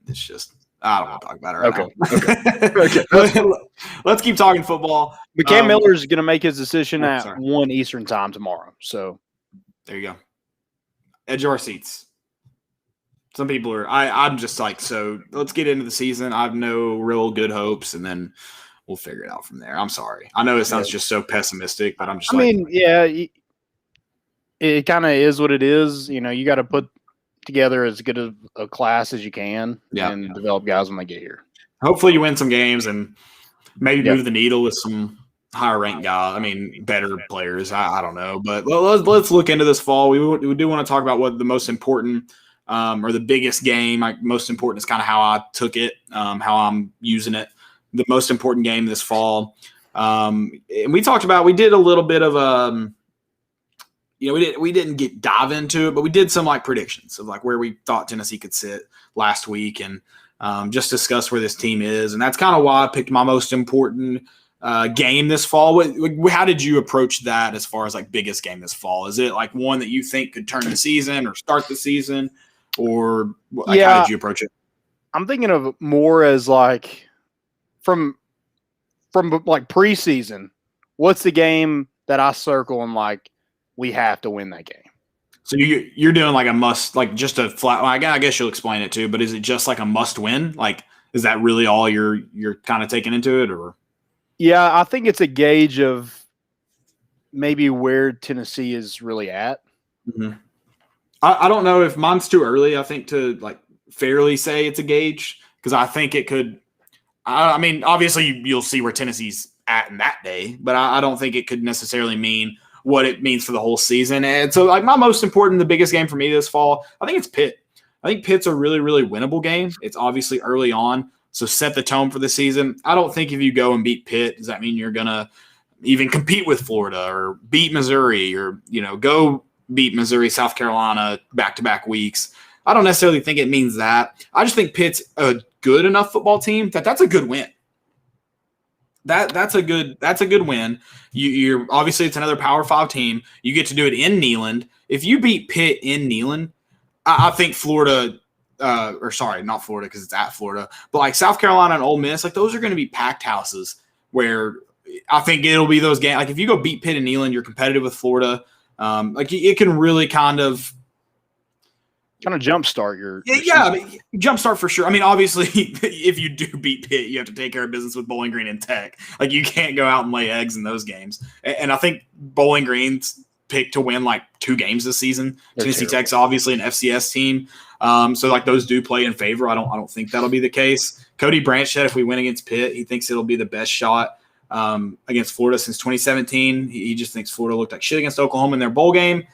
It's just I don't want to talk about it right now. Okay. Let's keep talking football. But Cam Miller is going to make his decision at 1 Eastern time tomorrow. So there you go. Edge of our seats. Some people are. I'm just like, so let's get into the season. I have no real good hopes, and then we'll figure it out from there. I'm sorry. I know it sounds just so pessimistic, but I'm just. It kind of is what it is. You got to put together as good of a class as you can and develop guys when they get here. Hopefully you win some games and maybe move the needle with some higher ranked guys. I mean, better players. I don't know, but let's look into this fall. We do want to talk about what the most important or the biggest game. Most important is kind of how I took it, how I'm using it. The most important game this fall. And we talked about, we did a little bit of we didn't dive into it, but we did some like predictions of like where we thought Tennessee could sit last week and just discuss where this team is. And that's kind of why I picked my most important game this fall. How did you approach that as far as like biggest game this fall? Is it like one that you think could turn the season or start the season, or how did you approach it? I'm thinking of more as like from like preseason. What's the game that I circle and like, we have to win that game. So you're doing like a must, like just a flat. I guess you'll explain it too, but is it just like a must win? Like, is that really all you're kind of taking into it, or? Yeah, I think it's a gauge of maybe where Tennessee is really at. Mm-hmm. I don't know if mine's too early. I think to like fairly say it's a gauge because I think it could. I mean, obviously you'll see where Tennessee's at in that day, but I don't think it could necessarily mean what it means for the whole season. And so, like, my most important, the biggest game for me this fall, I think it's Pitt. I think Pitt's a really, really winnable game. It's obviously early on, so set the tone for the season. I don't think if you go and beat Pitt, does that mean you're going to even compete with Florida or beat Missouri or, go beat Missouri, South Carolina back-to-back weeks? I don't necessarily think it means that. I just think Pitt's a good enough football team that's a good win. That's a good win. You're obviously it's another Power 5 team. You get to do it in Neyland. If you beat Pitt in Neyland, I think Florida, or sorry, not Florida because it's at Florida, but like South Carolina and Ole Miss, like those are going to be packed houses where I think it'll be those games. Like if you go beat Pitt in Neyland, you're competitive with Florida. Like it can really kind of jumpstart your jumpstart for sure. I mean, obviously, if you do beat Pitt, you have to take care of business with Bowling Green and Tech. Like you can't go out and lay eggs in those games. And I think Bowling Green's picked to win like 2 games this season. Tennessee Tech's obviously an FCS team, so like those do play in favor. I don't think that'll be the case. Cody Branch said if we win against Pitt, he thinks it'll be the best shot against Florida since 2017. He just thinks Florida looked like shit against Oklahoma in their bowl game.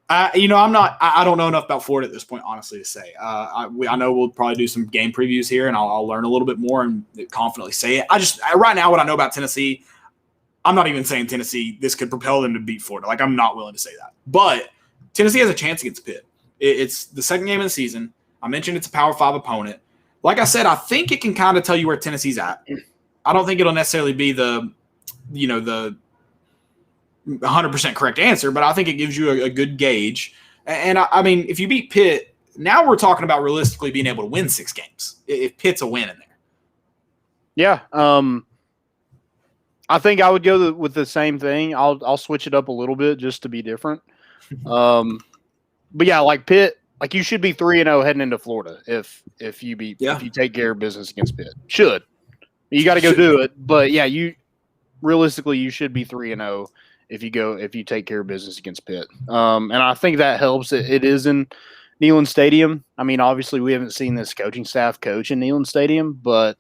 I don't know enough about Florida at this point, honestly, to say. I know we'll probably do some game previews here, and I'll learn a little bit more and confidently say it. Right now, what I know about Tennessee, I'm not even saying Tennessee, this could propel them to beat Florida. Like, I'm not willing to say that. But Tennessee has a chance against Pitt. It's the second game of the season. I mentioned it's a Power 5 opponent. Like I said, I think it can kind of tell you where Tennessee's at. I don't think it'll necessarily be the 100% correct answer, but I think it gives you a good gauge. And I mean, if you beat Pitt, now we're talking about realistically being able to win 6 games if Pitt's a win in there. Yeah. I think I would go with the same thing. I'll switch it up a little bit just to be different. But yeah, like Pitt, like you should be 3-0 heading into Florida if you take care of business against Pitt. You got to go do it, but yeah, you should be 3-0 if you take care of business against Pitt. And I think that helps. It is in Neyland Stadium. I mean, obviously we haven't seen this coaching staff coach in Neyland Stadium, but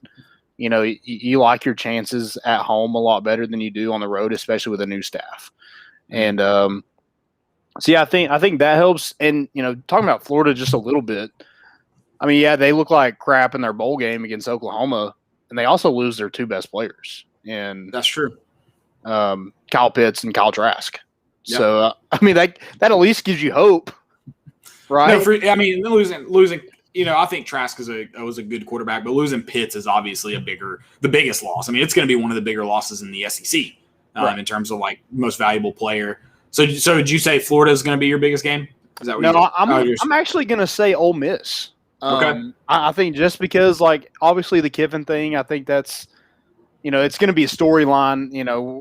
you like your chances at home a lot better than you do on the road, especially with a new staff. And so yeah, I think that helps. And talking about Florida just a little bit. I mean, yeah, they look like crap in their bowl game against Oklahoma, and they also lose their 2 best players. And that's true. Kyle Pitts and Kyle Trask. Yep. So I mean that at least gives you hope, right? No, losing. I think Trask was a good quarterback, but losing Pitts is obviously the biggest loss. I mean, it's going to be one of the bigger losses in the SEC in terms of like most valuable player. So did you say Florida is going to be your biggest game? Is that what I'm actually going to say Ole Miss. Okay. I think just because like obviously the Kiffin thing, I think that's. It's going to be a storyline.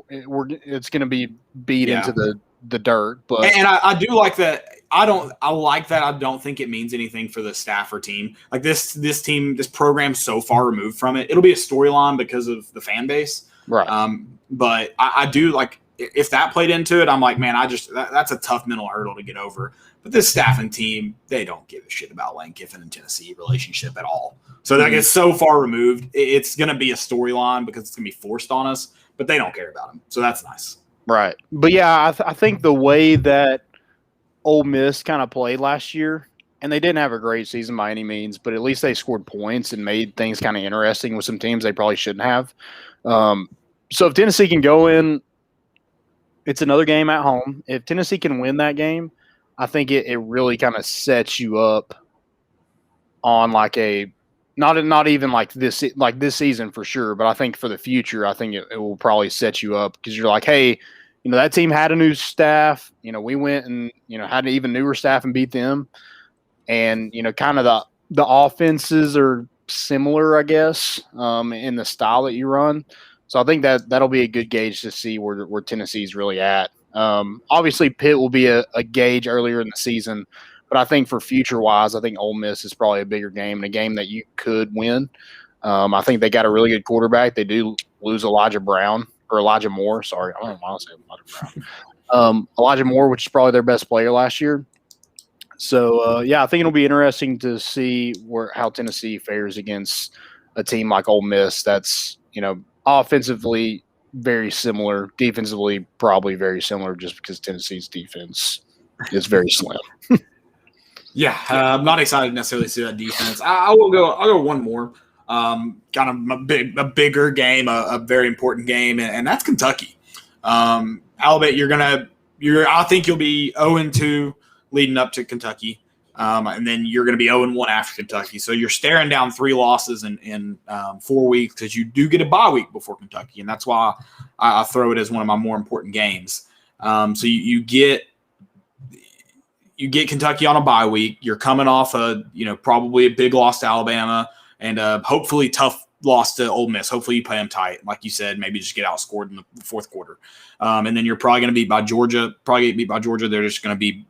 It's going to be beat into the dirt. But I do like that. I like that. I don't think it means anything for the staff or team. Like this team, this program's so far removed from it. It'll be a storyline because of the fan base. Right. But I do like if that played into it. I'm like, man, that's a tough mental hurdle to get over. But this staff and team, they don't give a shit about Lane Kiffin and Tennessee relationship at all. So that gets so far removed. It's going to be a storyline because it's going to be forced on us, but they don't care about him. So that's nice. Right. But yeah, I think the way that Ole Miss kind of played last year, and they didn't have a great season by any means, but at least they scored points and made things kind of interesting with some teams they probably shouldn't have. So if Tennessee can go in, it's another game at home. If Tennessee can win that game, I think it really kind of sets you up on like a not even like this season for sure, but I think for the future, I think it will probably set you up because you're like, hey, that team had a new staff. We went and had an even newer staff and beat them, and kind of the offenses are similar, I guess, in the style that you run. So I think that'll be a good gauge to see where Tennessee's really at. Obviously, Pitt will be a gauge earlier in the season, but I think for future-wise, I think Ole Miss is probably a bigger game and a game that you could win. I think they got a really good quarterback. They do lose Elijah Moore. Sorry, I don't know why I say Elijah Brown. Elijah Moore, which is probably their best player last year. So, I think it'll be interesting to see how Tennessee fares against a team like Ole Miss that's, offensively very similar, defensively probably very similar just because Tennessee's defense is very slim. I'm not excited to necessarily see that defense. I'll go one more. Kind of a bigger game, a very important game, and that's Kentucky. Alabama, I think you'll be 0-2 leading up to Kentucky, and then you're going to be 0-1 after Kentucky. So you're staring down 3 losses in 4 weeks because you do get a bye week before Kentucky, and that's why I throw it as one of my more important games. So you get Kentucky on a bye week. You're coming off probably a big loss to Alabama and hopefully tough loss to Ole Miss. Hopefully you play them tight. Like you said, maybe just get outscored in the fourth quarter. And then you're probably going to beat by Georgia. They're just going to be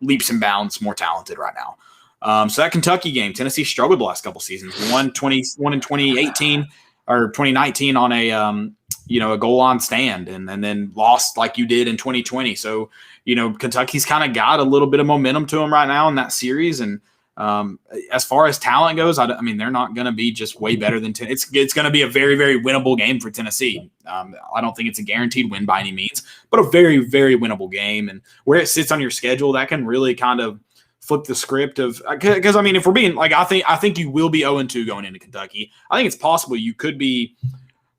leaps and bounds more talented right now. So that Kentucky game, Tennessee struggled the last couple seasons. Won in 2018 or 2019 on a goal line stand and then lost like you did in 2020. So, Kentucky's kind of got a little bit of momentum to them right now in that series. And as far as talent goes, they're not going to be just way better than Tennessee. It's going to be a very, very winnable game for Tennessee. I don't think it's a guaranteed win by any means, but a very, very winnable game. And where it sits on your schedule, that can really kind of flip the script of because if we're being I think you will be 0-2 going into Kentucky. I think it's possible you could be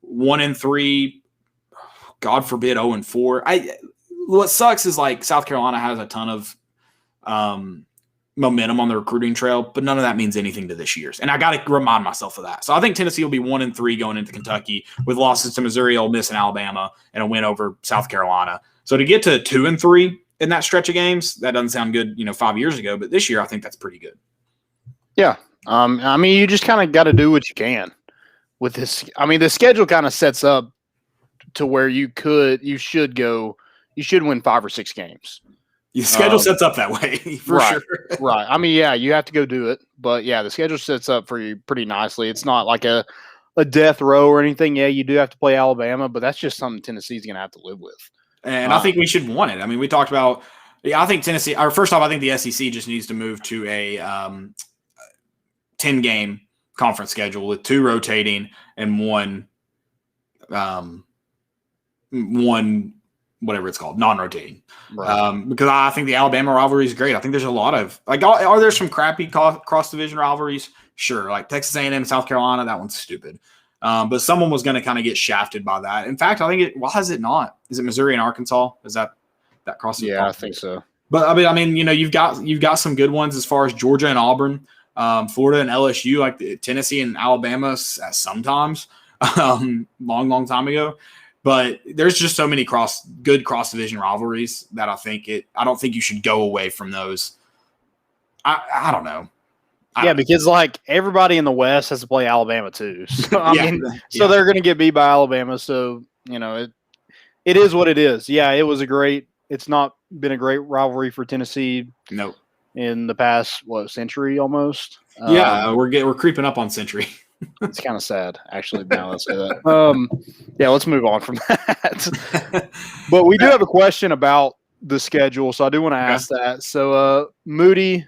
1-3, God forbid 0-4. What sucks is South Carolina has a ton of momentum on the recruiting trail, but none of that means anything to this year's. And I got to remind myself of that. So I think Tennessee will be 1-3 going into Kentucky with losses to Missouri, Ole Miss, and Alabama, and a win over South Carolina. So to get to 2-3 in that stretch of games, that doesn't sound good, 5 years ago, but this year I think that's pretty good. Yeah. You just kind of got to do what you can with this. The schedule kind of sets up to where you should win 5 or 6 games. The schedule sets up that way for right, sure. Right. You have to go do it, but the schedule sets up for you pretty nicely. It's not like a death row or anything. Yeah, you do have to play Alabama, but that's just something Tennessee's going to have to live with. And I think we should want it. We talked about I think Tennessee – or first off, I think the SEC just needs to move to a 10-game conference schedule with 2 rotating and one whatever it's called, non-rotating. Right. Because I think the Alabama rivalry is great. I think there's a lot of are there some crappy cross-division rivalries? Sure, like Texas A&M and South Carolina, that one's stupid. But someone was going to kind of get shafted by that. In fact, I think why is it not? Is it Missouri and Arkansas? Is that cross? Yeah, I think so. But you've got some good ones as far as Georgia and Auburn, Florida and LSU, like Tennessee and Alabama sometimes, long time ago. But there's just so many good cross-division rivalries that I don't think you should go away from those. I don't know. Because everybody in the West has to play Alabama too. So they're going to get beat by Alabama. So, it is what it is. Yeah, it's not been a great rivalry for Tennessee. Nope. In the past, century almost? We're creeping up on century. It's kind of sad, actually, now let's say that. Let's move on from that. But we do have a question about the schedule, so I do want to ask that. So, Moody,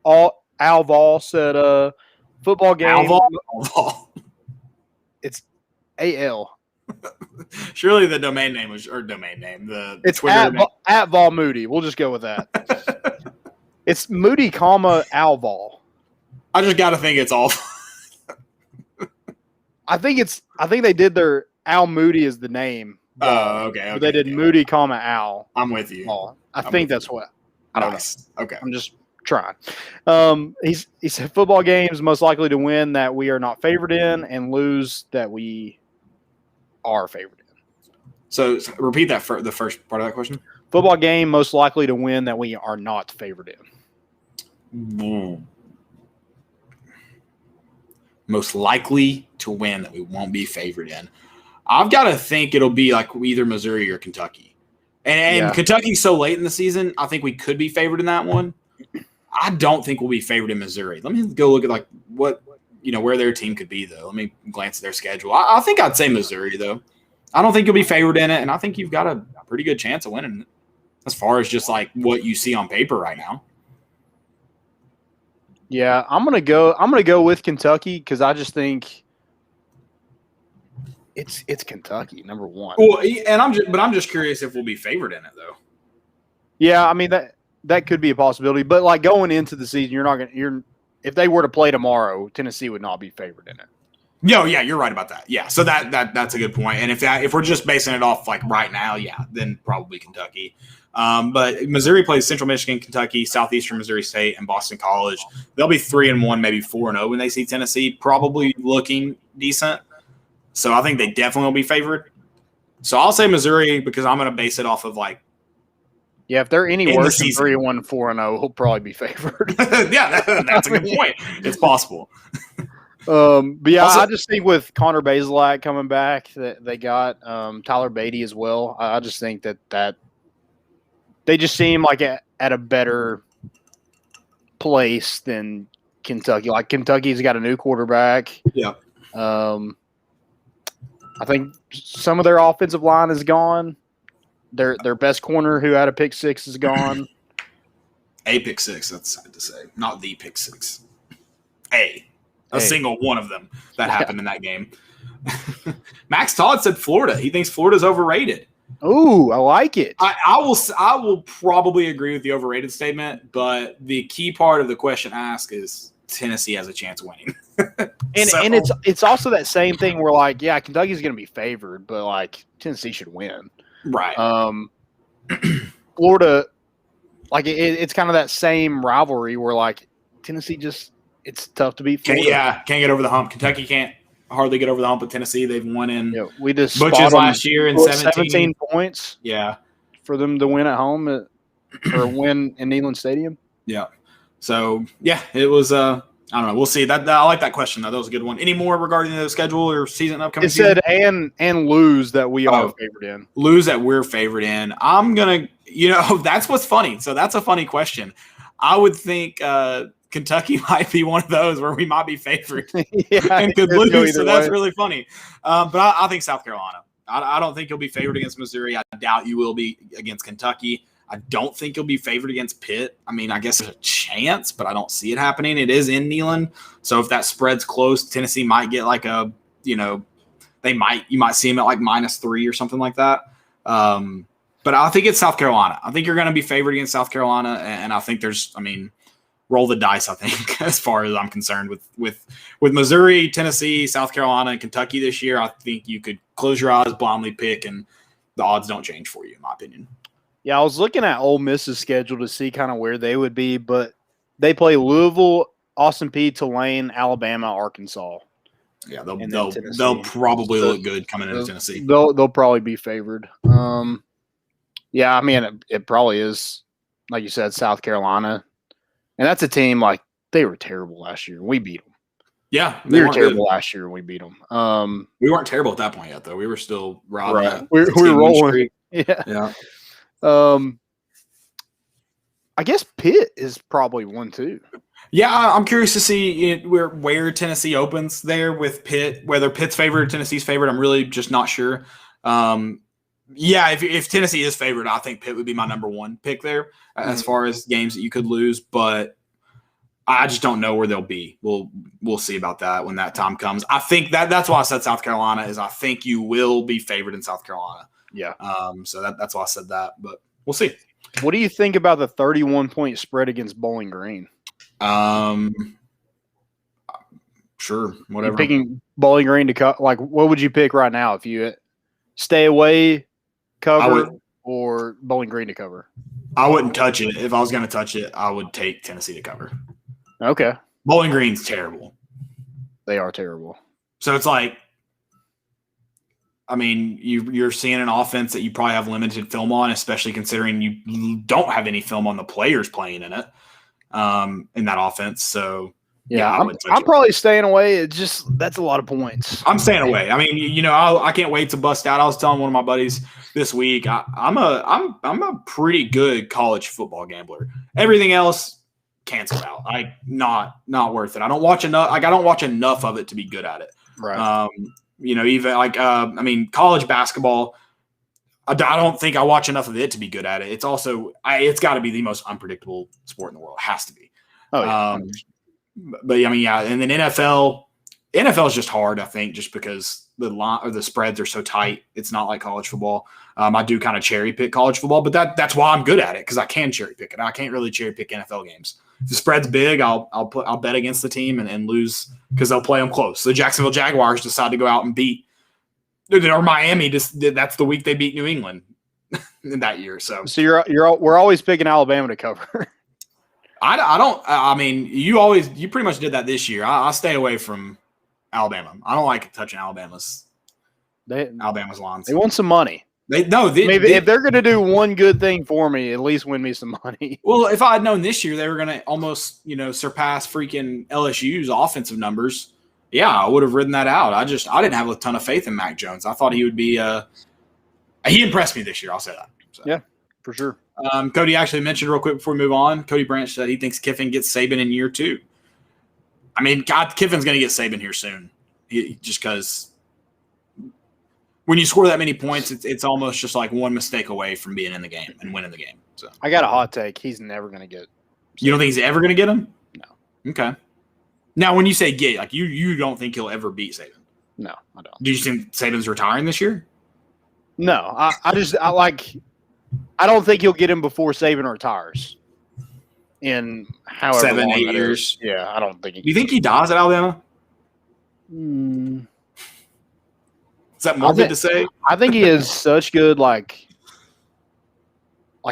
Al Vol said, football game. Al. It's AL. Surely the domain name was, or domain name, the it's Twitter name. At Vol Moody. We'll just go with that. It's Moody, Al Vol. I just got to think it's all. I think they did their Al Moody is the name. Oh, okay. But they did Moody, Al. I'm with you. I think that's what. I don't know. Okay. I'm just trying. He said football games most likely to win that we are not favored in and lose that we are favored in. So repeat that the first part of that question. Football game most likely to win that we are not favored in. Most likely to win that we won't be favored in. I've got to think it'll be like either Missouri or Kentucky. And Kentucky's so late in the season, I think we could be favored in that one. I don't think we'll be favored in Missouri. Let me go look at where their team could be, though. Let me glance at their schedule. I think I'd say Missouri, though. I don't think you'll be favored in it, and I think you've got a pretty good chance of winning it as far as just like what you see on paper right now. Yeah, I'm gonna go with Kentucky because I just think it's Kentucky, number one. Well, and I'm just curious if we'll be favored in it, though. Yeah, I mean that could be a possibility, but like going into the season, if they were to play tomorrow, Tennessee would not be favored in it. No, yeah, you're right about that. Yeah, so that's a good point. And if we're just basing it off like right now, yeah, then probably Kentucky. But Missouri plays Central Michigan, Kentucky, Southeastern Missouri State, and Boston College. They'll be 3-1, maybe 4-0 when they see Tennessee, probably looking decent. So I think they definitely will be favored. So I'll say Missouri because I'm going to base it off of like. Yeah, if they're any worse than 3-1, 4-0, he'll probably be favored. Yeah, that's a good point. It's possible. But yeah, also, I just think with Connor Bazelak coming back, that they got Tyler Beatty as well. I just think that they just seem like at a better place than Kentucky. Like Kentucky's got a new quarterback. Yeah. I think some of their offensive line is gone. Their best corner who had a pick six is gone. A pick six, that's sad to say. Not the pick six. A single one of them that happened in that game. Max Todd said Florida. He thinks Florida's overrated. Ooh, I like it. I will probably agree with the overrated statement, but the key part of the question asked is Tennessee has a chance of winning. And it's also that same thing where like, yeah, Kentucky's going to be favored, but like Tennessee should win. Right. Florida, like it's kind of that same rivalry where like Tennessee just it's tough to beat Florida. Can't get over the hump. Kentucky can't hardly get over the hump with Tennessee. They've won in we just Butch's last year in 17 points. Yeah, for them to win at home or win in Neyland Stadium. Yeah. So yeah, it was. I don't know. We'll see. That I like that question though. That was a good one. Any more regarding the schedule or upcoming? It said and lose that we are favored in. Lose that we're favored in. I'm gonna. That's what's funny. So that's a funny question. I would think Kentucky might be one of those where we might be favored and could lose. So that's really funny. But I think South Carolina. I don't think you'll be favored against Missouri. I doubt you will be against Kentucky. I don't think you'll be favored against Pitt. I mean, I guess there's a chance, but I don't see it happening. It is in Neyland. So if that spread's close, Tennessee might get like you might see them at like -3 or something like that. But I think it's South Carolina. I think you're going to be favored against South Carolina. And I think roll the dice, I think, as far as I'm concerned with Missouri, Tennessee, South Carolina, and Kentucky this year. I think you could close your eyes, blindly pick, and the odds don't change for you, in my opinion. Yeah, I was looking at Ole Miss's schedule to see kind of where they would be, but they play Louisville, Austin Peay, Tulane, Alabama, Arkansas. Yeah, they'll probably look good coming into Tennessee. They'll probably be favored. Yeah, I mean it probably is, like you said, South Carolina, and that's a team like they were terrible last year. We beat them. Yeah, we were terrible last year. We beat them. We weren't terrible at that point yet, though. We were still right. We were rolling. Yeah. I guess Pitt is probably one too. Yeah, I'm curious to see where Tennessee opens there with Pitt. Whether Pitt's favored or Tennessee's favored, I'm really just not sure. Yeah, if Tennessee is favored, I think Pitt would be my number one pick there as far as games that you could lose. But I just don't know where they'll be. We'll see about that when that time comes. I think that's why I said South Carolina is I think you will be favored in South Carolina. Yeah. So that's why I said that, but we'll see. What do you think about the 31-point spread against Bowling Green? Sure, whatever. You're picking Bowling Green to cut. Like, what would you pick right now if you stay away, cover, or Bowling Green to cover? I wouldn't touch it. If I was going to touch it, I would take Tennessee to cover. Okay. Bowling Green's terrible. They are terrible. So it's like, I mean, you're seeing an offense that you probably have limited film on, especially considering you don't have any film on the players playing in it, in that offense. So Yeah, I wouldn't touch I'm it. probably staying away. It's just that's a lot of points. I'm staying away. I mean, I can't wait to bust out. I was telling one of my buddies this week, I'm a pretty good college football gambler. Everything else, cancel out. Like not worth it. I don't watch enough. Like I don't watch enough of it to be good at it. Right. Even like college basketball. I don't think I watch enough of it to be good at it. It's also it's got to be the most unpredictable sport in the world. It has to be. Oh yeah. But I mean, yeah, and then NFL is just hard. I think just because the line or the spreads are so tight. It's not like college football. I do kind of cherry pick college football, but that's why I'm good at it because I can cherry pick it. I can't really cherry pick NFL games. If the spread's big, I'll bet against the team and lose because they'll play them close. The Jacksonville Jaguars decide to go out and beat, or Miami. That's the week they beat New England in that year. So we're always picking Alabama to cover. I mean, you pretty much did that this year. I stay away from Alabama. I don't like touching Alabama's lines. They want some money. Maybe if they're going to do one good thing for me, at least win me some money. Well, if I had known this year they were going to almost, surpass freaking LSU's offensive numbers, yeah, I would have ridden that out. I didn't have a ton of faith in Mac Jones. I thought he would be he impressed me this year, I'll say that. So. Yeah, for sure. Cody actually mentioned real quick before we move on, Cody Branch said he thinks Kiffin gets Saban in year 2. I mean, God, Kiffin's going to get Saban here soon. Just because when you score that many points, it's almost just like one mistake away from being in the game and winning the game. So I got a hot take. He's never going to get. You don't think he's ever going to get him? No. Okay. Now, when you say get, like you don't think he'll ever beat Saban? No, I don't. Do you think Saban's retiring this year? No, I don't think he'll get him before Saban retires. In however 7, long 8 that years. is. Yeah, I don't think. Do you think he dies at Alabama? Is that morbid to say? I think he has such good like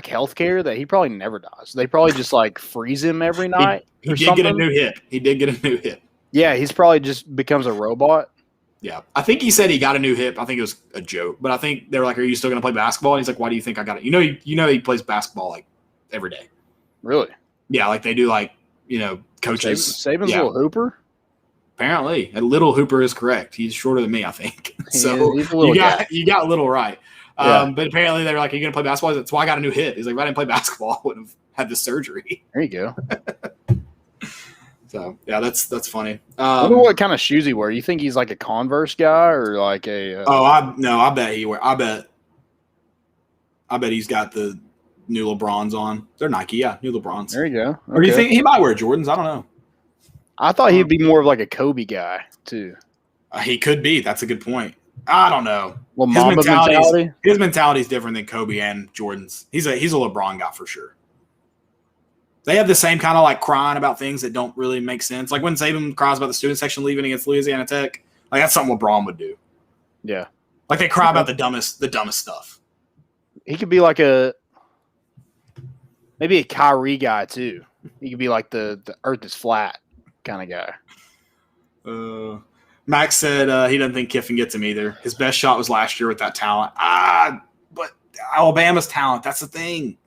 health care that he probably never dies. They probably just freeze him every night. He did get a new hip. Yeah, he's probably just becomes a robot. Yeah. I think he said he got a new hip. I think it was a joke. But I think they were like, are you still going to play basketball? And he's like, why do you think I got it? You know he plays basketball every day. Really? Yeah, they do coaches. Saban's little hooper? Apparently. A little hooper is correct. He's shorter than me, I think. So he's a little you got little right. Yeah. But apparently they were like, are you going to play basketball? That's why I got a new hip. He's like, if I didn't play basketball, I wouldn't have had this surgery. There you go. So, yeah, that's funny. I wonder what kind of shoes he wears. You think he's like a Converse guy or like a I bet he's got the new LeBrons on. They're Nike, yeah, new LeBrons. There you go. Okay. Or do you think he might wear Jordans? I don't know. I thought he'd be more of like a Kobe guy too. He could be. That's a good point. I don't know. Well, his mentality is different than Kobe and Jordan's. He's a LeBron guy for sure. They have the same kind of crying about things that don't really make sense. Like when Saban cries about the student section leaving against Louisiana Tech, that's something LeBron would do. Yeah. They cry about the dumbest stuff. He could be maybe a Kyrie guy too. He could be like the earth is flat kind of guy. Max said he doesn't think Kiffin gets him either. His best shot was last year with that talent. But Alabama's talent, that's the thing.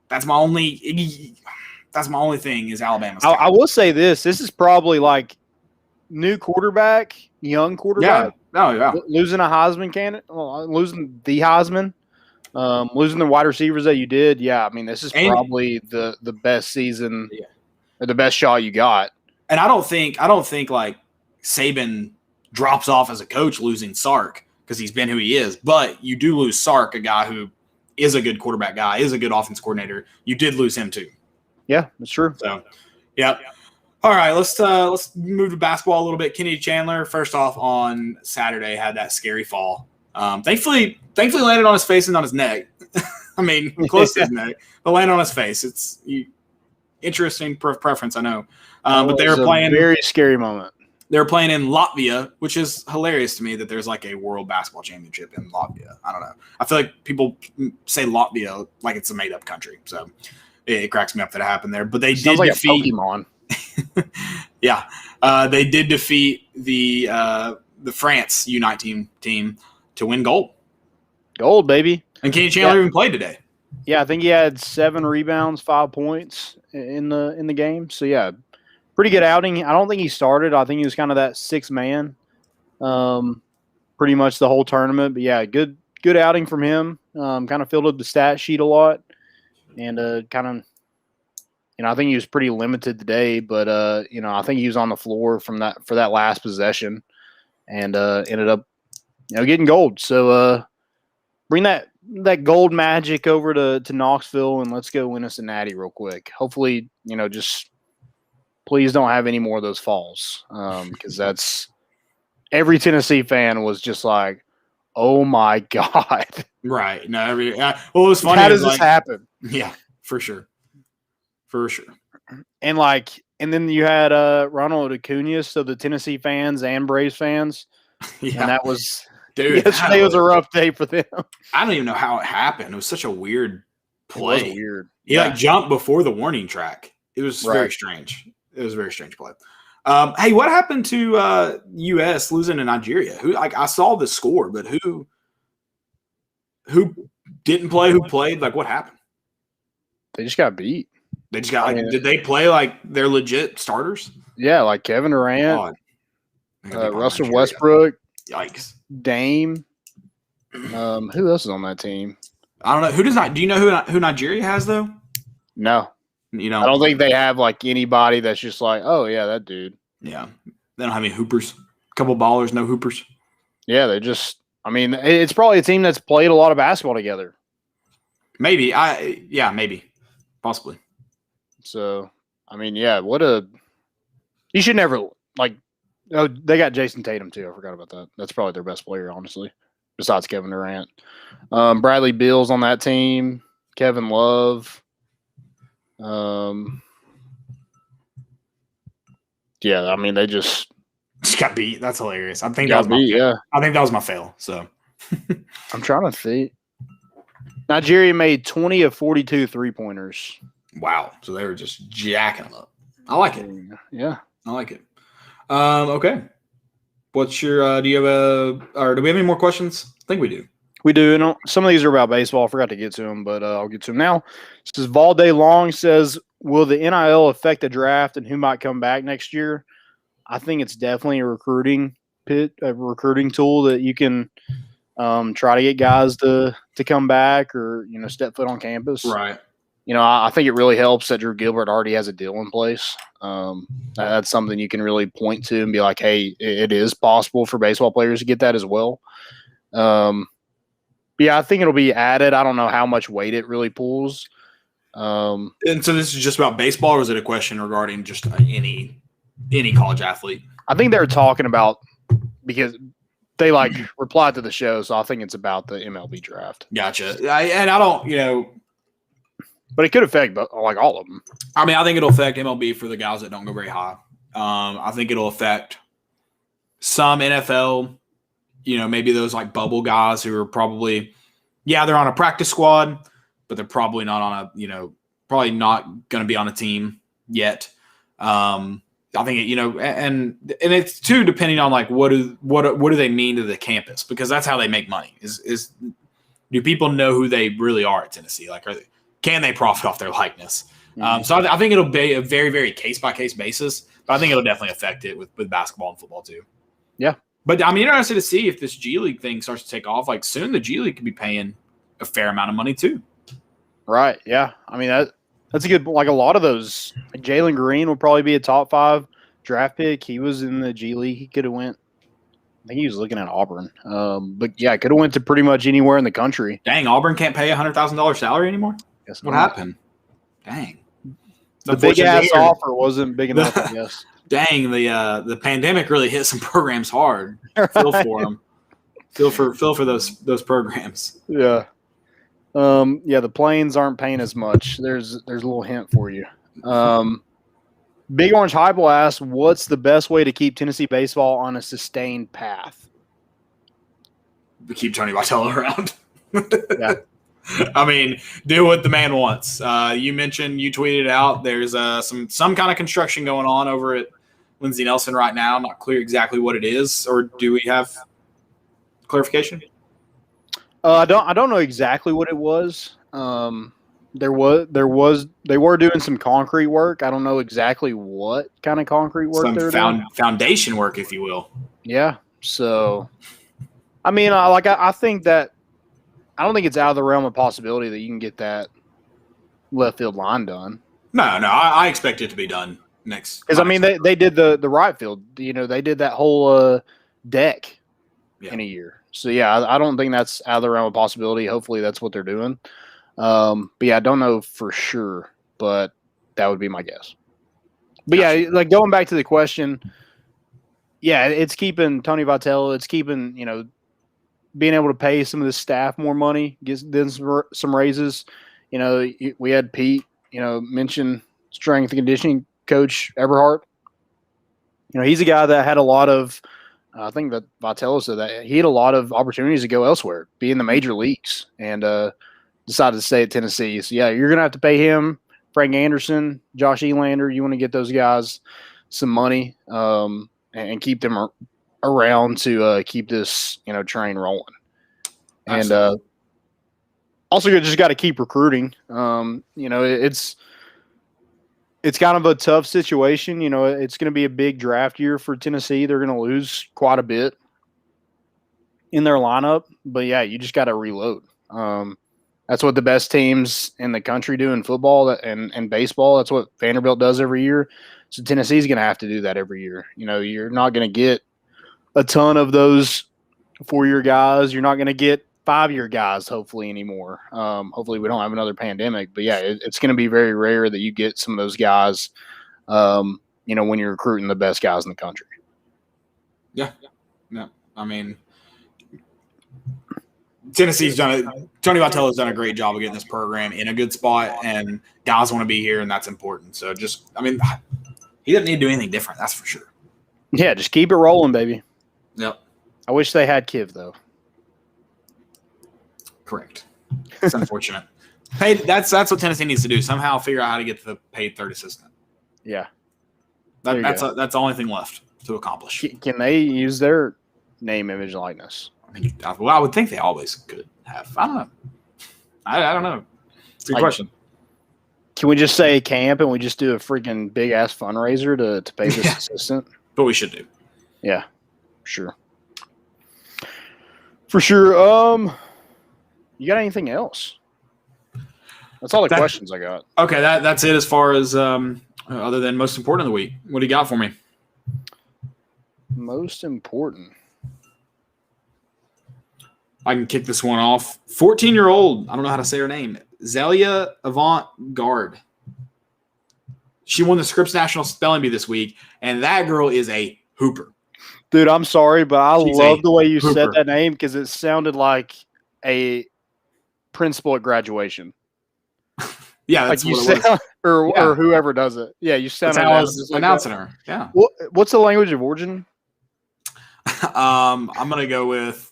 That's my only thing is Alabama's talent. I will say this is probably new quarterback, young quarterback. Yeah. Losing a Heisman candidate, losing the Heisman, losing the wide receivers that you did. Yeah, I mean, this is probably the best season or the best shot you got. And I don't think Saban drops off as a coach losing Sark because he's been who he is. But you do lose Sark, a guy who is a good quarterback guy, is a good offense coordinator. You did lose him too. Yeah, that's true. So, yeah. All right, let's move to basketball a little bit. Kennedy Chandler, first off, on Saturday had that scary fall. Thankfully landed on his face and not his neck. I mean, close to his neck, but landed on his face. It's interesting preference, I know. But they were playing a very scary moment. They were playing in Latvia, which is hilarious to me that there's a world basketball championship in Latvia. I don't know. I feel like people say Latvia like it's a made-up country, so it cracks me up that it happened there. But they did defeat Pokemon. Yeah, they did defeat the France U19 team to win gold. Gold, baby. And Kenny Chandler even played today. Yeah, I think he had 7 rebounds, 5 points in the game. So yeah, pretty good outing. I don't think he started. I think he was kind of that sixth man, pretty much the whole tournament. But yeah, good outing from him. Kind of filled up the stat sheet a lot, and kind of, I think he was pretty limited today. But I think he was on the floor for that last possession, and ended up, getting gold. So bring that gold magic over to Knoxville, and let's go win us a natty real quick. Hopefully, just please don't have any more of those falls, because that's every Tennessee fan was just like, oh my God. Right. No, well, it was funny. How does this happen? Yeah, for sure. For sure. And then you had Ronald Acuna, so the Tennessee fans and Braves fans. Yeah. And that was yesterday was a rough day for them. I don't even know how it happened. It was such a weird play. It was weird. He jumped before the warning track. It was very strange. It was a very strange play. Hey, what happened to U.S. losing to Nigeria? I saw the score, but who didn't play? Who played? What happened? They just got beat. They just got did they play like they're legit starters? Yeah, like Kevin Durant, Russell Westbrook, yikes, Dame. Who else is on that team? I don't know. Who does not? Do you know who Nigeria has though? No. I don't think they have anybody that's just oh yeah, that dude. Yeah, they don't have any hoopers. A couple ballers, no hoopers. Yeah, they just. It's probably a team that's played a lot of basketball together. Maybe maybe, possibly. So yeah, you should never they got Jason Tatum too. I forgot about that. That's probably their best player, honestly, besides Kevin Durant. Bradley Beal's on that team. Kevin Love. Yeah, they just got beat. That's hilarious. I think that was my fail. So I'm trying to think. Nigeria made 20 of 42 3-pointers. Wow. So they were just jacking them up. I like it. Yeah. I like it. Okay. What's your do we have any more questions? I think we do. We do. And some of these are about baseball. I forgot to get to them, but I'll get to them now. This is Valde Long says, will the NIL affect the draft and who might come back next year? I think it's definitely a recruiting tool that you can try to get guys to come back or, step foot on campus. Right. I think it really helps that Drew Gilbert already has a deal in place. That's something you can really point to and be like, hey, it is possible for baseball players to get that as well. Yeah, I think it'll be added. I don't know how much weight it really pulls. And so this is just about baseball, or is it a question regarding just any college athlete? I think they're talking about because they replied to the show, so I think it's about the MLB draft. Gotcha. I don't, but it could affect all of them. I think it'll affect MLB for the guys that don't go very high. I think it'll affect some NFL. Maybe those bubble guys who are probably, they're on a practice squad, but they're probably not on a, probably not going to be on a team yet. I think and it's too depending on what do they mean to the campus, because that's how they make money. Is do people know who they really are at Tennessee? Can they profit off their likeness? Mm-hmm. So I think it'll be a very, very case by case basis, but I think it'll definitely affect it with basketball and football too. Yeah. But I'm interested to see if this G League thing starts to take off. Soon the G League could be paying a fair amount of money too. Right. Yeah. That's a good. A lot of those. Jalen Green will probably be a top 5 draft pick. He was in the G League. He could have went. I think he was looking at Auburn. But yeah, could have went to pretty much anywhere in the country. Dang, Auburn can't pay $100,000 salary anymore. Yes, what happened? Dang. The big ass offer wasn't big enough, I guess. Dang, the pandemic really hit some programs hard. Feel for them. Feel for those programs. Yeah. The Plains aren't paying as much. There's a little hint for you. Big Orange Highball asks, what's the best way to keep Tennessee baseball on a sustained path? We keep Tony Vitello around. Yeah. Do what the man wants. You tweeted out there's some kind of construction going on over at Lindsey Nelson right now. Not clear exactly what it is, or do we have clarification? I don't know exactly what it was, They were doing some concrete work. I don't know exactly what kind of concrete work they're doing. Foundation work, if you will. Yeah. So, I mean, I think that I don't think it's out of the realm of possibility that you can get that left field line done. No, I expect it to be done next. Because I mean, they did the right field. You know, they did that whole deck in a year. So yeah, I don't think that's out of the realm of possibility. Hopefully, that's what they're doing. But yeah, I don't know for sure, but that would be my guess. But yeah, like going back to the question, yeah, it's keeping Tony Vitello. It's keeping being able to pay some of the staff more money, get them some raises. You know, we had Pete, mention strength and conditioning coach Eberhardt. You know, he's a guy that had a lot of. I think that Vitello said that he had a lot of opportunities to go elsewhere, be in the major leagues, and decided to stay at Tennessee. So, yeah, you're going to have to pay him, Frank Anderson, Josh Elander. You want to get those guys some money and keep them around to keep this, train rolling. Absolutely. And also you just got to keep recruiting. It's kind of a tough situation. It's going to be a big draft year for Tennessee. They're going to lose quite a bit in their lineup. But, yeah, you just got to reload. That's what the best teams in the country do in football and baseball. That's what Vanderbilt does every year. So Tennessee's going to have to do that every year. You're not going to get a ton of those 4-year guys. You're not going to get 5-year guys, hopefully, anymore. Hopefully we don't have another pandemic. But, yeah, it's going to be very rare that you get some of those guys, when you're recruiting the best guys in the country. Yeah. No, I mean, Tennessee's Tony Vitello's done a great job of getting this program in a good spot, and guys want to be here, and that's important. So he doesn't need to do anything different, that's for sure. Yeah, just keep it rolling, baby. Yep. I wish they had Kiv, though. Correct. It's unfortunate. Hey, that's what Tennessee needs to do. Somehow figure out how to get the paid third assistant. Yeah. That's the only thing left to accomplish. Can they use their name, image, and likeness? I would think they always could have. I don't know. I don't know. It's a good question. Can we just say camp and we just do a freaking big ass fundraiser to pay this assistant? But we should do. Yeah, sure. For sure. You got anything else? That's all the questions I got. Okay, that's it as far as other than most important of the week. What do you got for me? Most important. I can kick this one off. 14-year-old, I don't know how to say her name, Zelia Avant-Garde. She won the Scripps National Spelling Bee this week, and that girl is a hooper. Dude, I'm sorry, but I love the way you said that name because it sounded like a principal at graduation. Yeah, that's like you what it was. Or whoever does it. Yeah, you sound like I was announcing her. Yeah. What's the language of origin? I'm gonna go with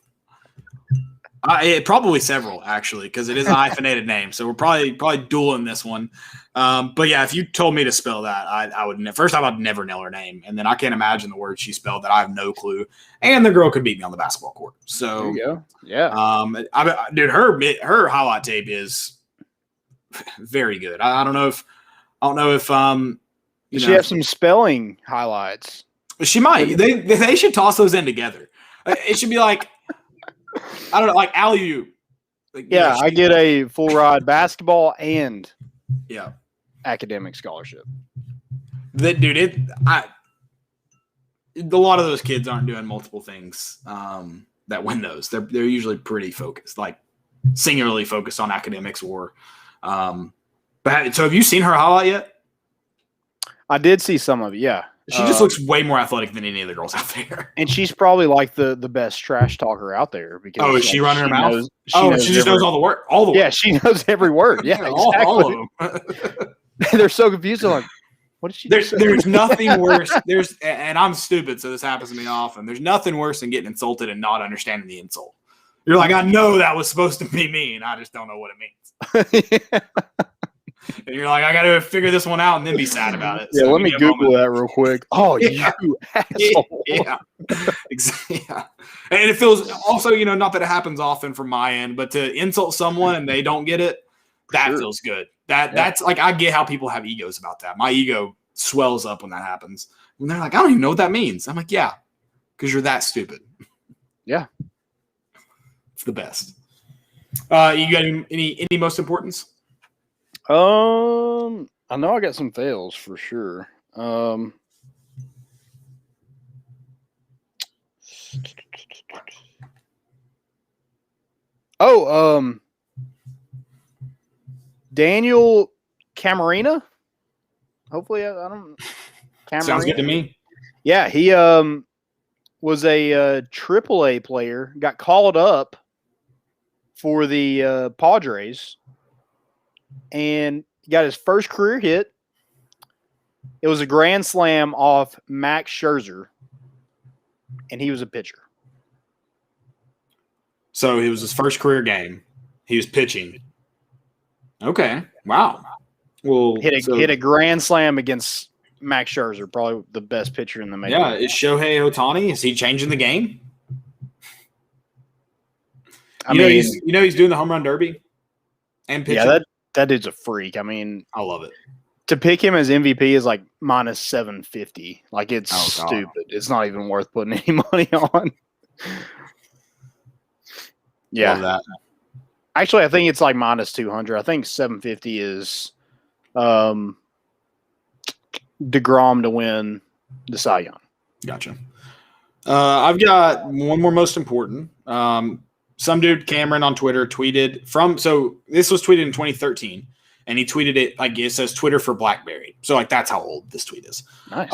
probably several actually because it is a hyphenated name, so we're probably dueling this one. But yeah, if you told me to spell that, I would first time I'd never know her name, and then I can't imagine the word she spelled that I have no clue. And the girl could beat me on the basketball court. So there you go. Yeah. Dude, her highlight tape is very good. I don't know if Does she have some spelling highlights? She might. They should toss those in together. It should be like I don't know, like alley-oop. I get a full ride basketball and academic scholarship. A lot of those kids aren't doing multiple things that win those. They're usually pretty focused, like singularly focused on academics or. But so have you seen her highlight yet? I did see some of it. Yeah. She just looks way more athletic than any of the girls out there. And she's probably like the best trash talker out there. Because is she running her mouth? She just knows all the work. All the work. Yeah, she knows every word. Yeah, exactly. All of them. They're so confused. They're like, what did she do? There's nothing worse. And I'm stupid, so this happens to me often. There's nothing worse than getting insulted and not understanding the insult. You're like, I know that was supposed to be mean. I just don't know what it means. And you're like, I got to figure this one out and then be sad about it. Yeah, so let me Google that real quick. Oh, you asshole. Yeah. And it feels also, not that it happens often from my end, but to insult someone and they don't get it, That feels good. That's like, I get how people have egos about that. My ego swells up when that happens. When they're like, I don't even know what that means. I'm like, yeah, because you're that stupid. Yeah. It's the best. You got any most importance? I know I got some fails for sure. Daniel Camarena. Hopefully, I don't. Camarena? Sounds good to me. Yeah, he was a AAA player. Got called up for the Padres, and got his first career hit. It was a grand slam off Max Scherzer, and he was a pitcher. So it was his first career game. He was pitching. Okay. Wow. Well, hit a grand slam against Max Scherzer, probably the best pitcher in the major. Yeah, is Shohei Ohtani? Is he changing the game? You know he's doing the home run derby and pitching. Yeah, that dude's a freak. I mean, I love it. To pick him as MVP is like minus 750. Like it's stupid. It's not even worth putting any money on. Yeah. Love that. Actually, I think it's like minus 200. I think 750 is DeGrom to win the Cy Young. Gotcha. I've got one more most important. Some dude, Cameron, on Twitter tweeted so this was tweeted in 2013, and he tweeted it like it says Twitter for BlackBerry. So like that's how old this tweet is. Nice.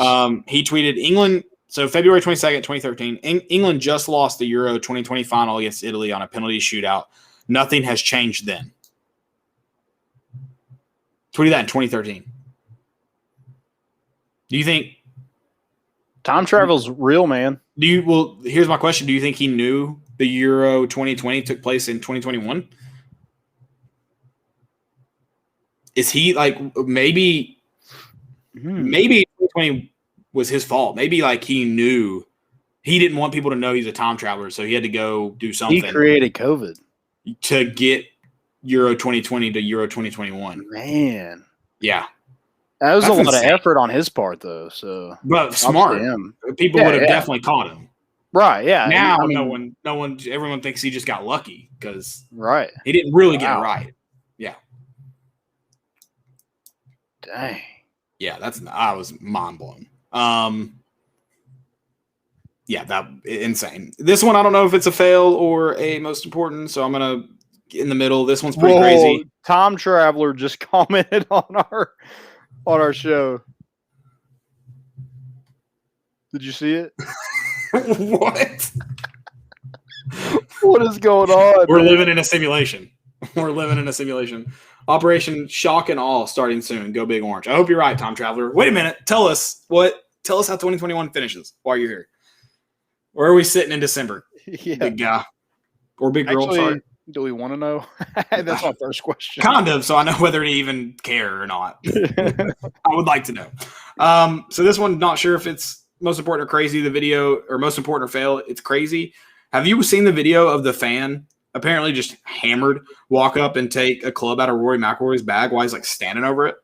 He tweeted England. So February 22nd, 2013, England just lost the Euro 2020 final against Italy on a penalty shootout. Nothing has changed then. Tweeted that in 2013. Do you think time travel's real, man? Here's my question. Do you think he knew the Euro 2020 took place in 2021? Is he like maybe 2020 was his fault? Maybe like he knew he didn't want people to know he's a time traveler, so he had to go do something. He created COVID to get Euro 2020 to Euro 2021. Man, yeah, that was That's a lot insane. of effort on his part, though. So, but smart people would have definitely caught him. Right? Yeah. Now everyone thinks he just got lucky because he didn't really get it right. Yeah. Dang. Yeah, I was mind blown. Yeah, that insane. This one, I don't know if it's a fail or a most important, so I'm gonna get in the middle. This one's pretty crazy. Time Traveler just commented on our show. Did you see it? What? What is going on? We're living in a simulation. We're living in a simulation. Operation Shock and Awe starting soon. Go Big Orange. I hope you're right, Time Traveler. Wait a minute. Tell us how 2021 finishes while you're here. Where are we sitting in December? Yeah. Big guy. Or big girl, sorry. Do we want to know? That's my first question. Kind of, so I know whether to even care or not. I would like to know. So this one, not sure if it's most important or crazy, the video, or most important or fail. It's crazy. Have you seen the video of the fan apparently just hammered walk up and take a club out of Rory McIlroy's bag while he's like standing over it?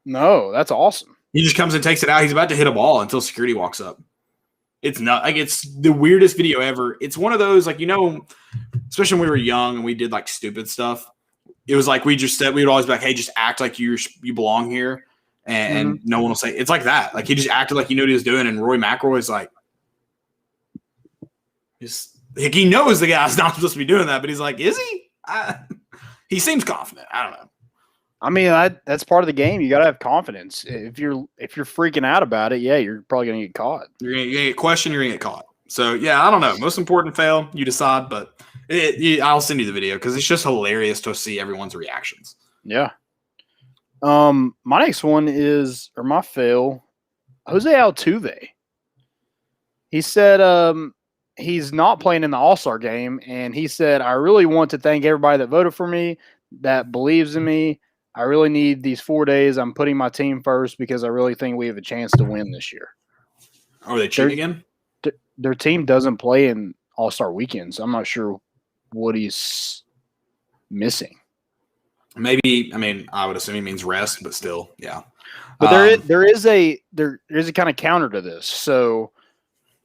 No, that's awesome. He just comes and takes it out. He's about to hit a ball until security walks up. It's not like it's the weirdest video ever. It's one of those, like, especially when we were young and we did like stupid stuff. It was like we would always be like, hey, just act like you belong here. And no one will say it's like that. Like he just acted like he knew what he was doing. And Roy McIlroy is like he knows the guy's not supposed to be doing that, but he's like, is he? He seems confident. I don't know. I mean, that's part of the game. You got to have confidence. If you're freaking out about it, yeah, you're probably going to get caught. You're going to get questioned. You're going to get caught. So, yeah, I don't know. Most important fail, you decide. But I'll send you the video because it's just hilarious to see everyone's reactions. Yeah. My next one or my fail, Jose Altuve. He said he's not playing in the All-Star game, and he said, I really want to thank everybody that voted for me, that believes in me. I really need these 4 days. I'm putting my team first because I really think we have a chance to win this year. Are they cheating again? Their team doesn't play in All-Star weekends. I'm not sure what he's missing. Maybe, I mean, I would assume he means rest, but still, yeah. But there is a kind of counter to this. So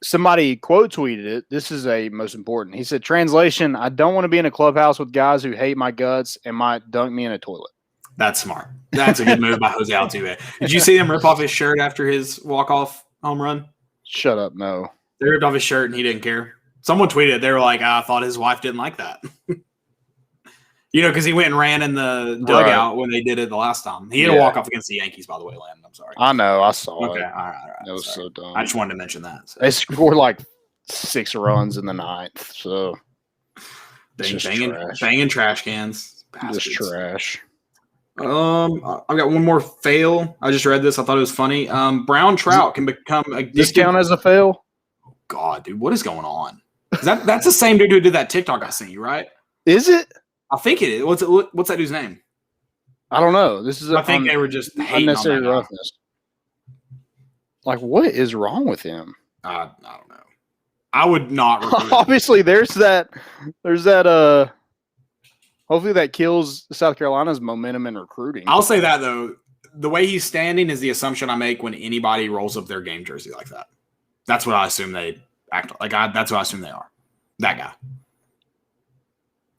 somebody quote tweeted it. This is a most important. He said, translation, I don't want to be in a clubhouse with guys who hate my guts and might dunk me in a toilet. That's smart. That's a good move by Jose Altuve. Did you see him rip off his shirt after his walk-off home run? Shut up, no. They ripped off his shirt and he didn't care. Someone tweeted, they were like, I thought his wife didn't like that. Because he went and ran in the dugout when they did it the last time. He had a walk-off against the Yankees, by the way, Landon. I'm sorry. I know. I saw it. Okay, all right. That was so dumb. I just wanted to mention that. So. They scored like 6 runs in the 9th, so banging trash cans. Bastards. Just trash. I've got one more fail. I just read this. I thought it was funny. Brown trout can become addicted. This count as a fail? Oh, God, dude, what is going on? That's the same dude who did that TikTok I sent you, right? Is it? I think it is. What's that dude's name? I don't know. This is. I think they were just hating on that roughness. Like, what is wrong with him? I don't know. I would not. Obviously, there's that. Hopefully, that kills South Carolina's momentum in recruiting. I'll say that though. The way he's standing is the assumption I make when anybody rolls up their game jersey like that. That's what I assume they act like. That's what I assume they are. That guy.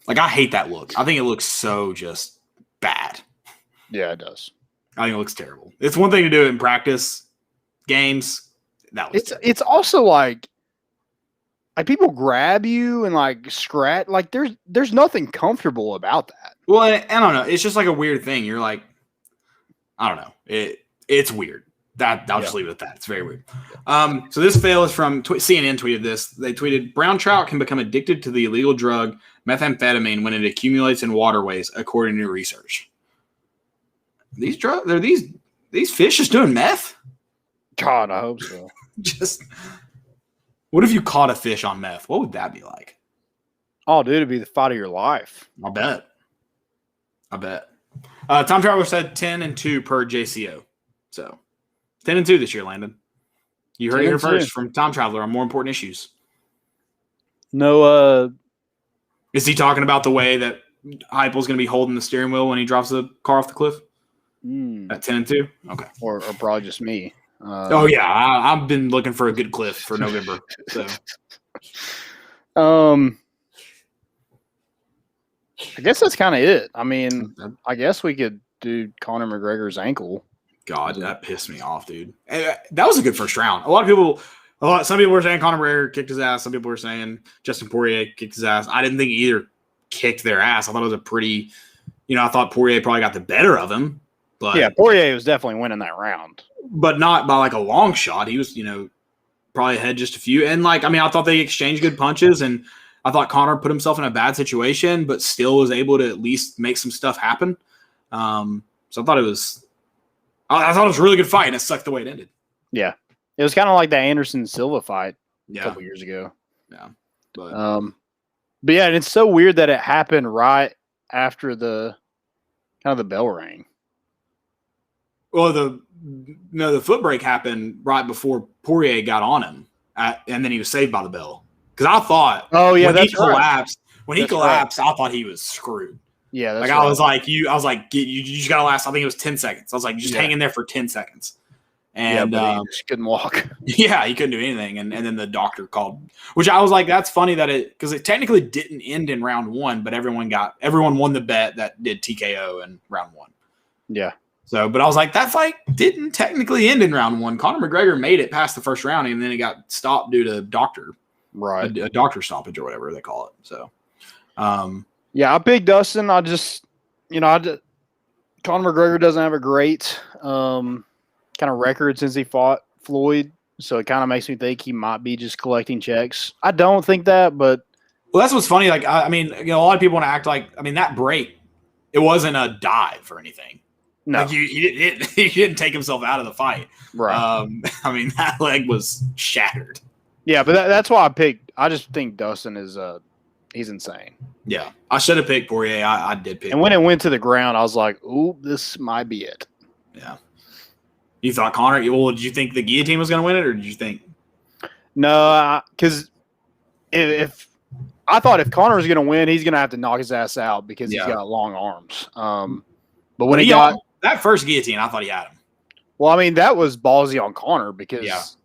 Like, I hate that look. I think it looks so just bad. Yeah, it does. I think it looks terrible. It's one thing to do it in practice, games. It's also like people grab you and like scratch. Like there's nothing comfortable about that. Well, I don't know. It's just like a weird thing. You're like, I don't know. It's weird. I'll just leave it at that. It's very weird. So this fail is from CNN tweeted this. They tweeted, brown trout can become addicted to the illegal drug methamphetamine when it accumulates in waterways, according to research. These fish just doing meth? God, I hope so. What if you caught a fish on meth? What would that be like? Oh, dude, it'd be the fight of your life. I bet. Tom Traveler said 10-2 per JCO. So 10-2 this year, Landon. You heard it here first from Tom Traveler on more important issues. No, is he talking about the way that Heupel's going to be holding the steering wheel when he drops the car off the cliff? At 10-2? Okay. Or probably just me. Oh, yeah. I've been looking for a good cliff for November. So, I guess that's kind of it. I mean, I guess we could do Conor McGregor's ankle. God, that pissed me off, dude. That was a good first round. Some people were saying Conor McGregor kicked his ass. Some people were saying Justin Poirier kicked his ass. I didn't think either kicked their ass. I thought it was a pretty, I thought Poirier probably got the better of him. But yeah, Poirier was definitely winning that round. But not by like a long shot. He was, probably ahead just a few. And I thought they exchanged good punches, and I thought Conor put himself in a bad situation, but still was able to at least make some stuff happen. So I thought it was a really good fight, and it sucked the way it ended. Yeah. It was kind of like that Anderson Silva fight a couple years ago. Yeah. But yeah, and it's so weird that it happened right after the bell rang. Well, the foot break happened right before Poirier got on him, and then he was saved by the bell. Because I thought, when he collapsed, I thought he was screwed. Yeah, that's right. I was like, you just gotta last. I think it was 10 seconds. I was like, just hang in there for 10 seconds. And he just couldn't walk. Yeah, he couldn't do anything. And then the doctor called, which I was like, that's funny because it technically didn't end in round 1, but everyone won the bet that did TKO in round 1. Yeah. So, but I was like, that fight didn't technically end in round 1. Conor McGregor made it past the first round, and then it got stopped due to a doctor stoppage or whatever they call it. So, yeah, I picked Dustin. I just, Conor McGregor doesn't have a great kind of record since he fought Floyd, so it kind of makes me think he might be just collecting checks. I don't think that, but that's what's funny. Like, a lot of people want to act like, that break, it wasn't a dive or anything. No, like he didn't take himself out of the fight. Right. That leg was shattered. Yeah, but that's why I picked. I just think Dustin is he's insane. Yeah, I should have picked Poirier. I did pick. And when it went to the ground, I was like, "Ooh, this might be it." Yeah. You thought Conor? Well, did you think the guillotine was going to win it, or did you think? No, because if I thought if Connor was going to win, he's going to have to knock his ass out because he's Yeah. got long arms. But when he got got that first guillotine, I thought he had him. well, I mean, that was ballsy on Connor because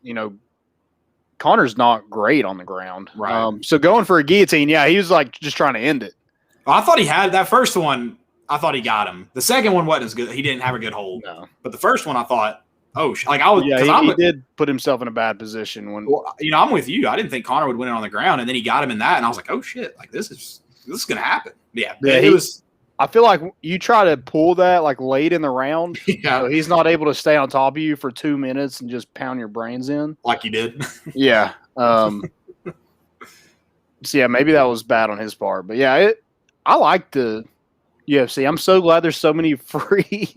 Connor's not great on the ground. Right. So going for a guillotine, he was like just trying to end it. Well, I thought he had that first one. I thought he got him. The second one wasn't as good. He didn't have a good hold. No. But the first one, I thought, I was. Yeah, he did put himself in a bad position when. Well, I'm with you. I didn't think Connor would win it on the ground, and then he got him in that, and I was like, oh shit, like this is gonna happen. Yeah, it was. I feel like you try to pull that like late in the round. Yeah, so he's not able to stay on top of you for 2 minutes and just pound your brains in like you did. Yeah. So yeah, maybe that was bad on his part, but yeah, I like the UFC. I'm so glad there's so many free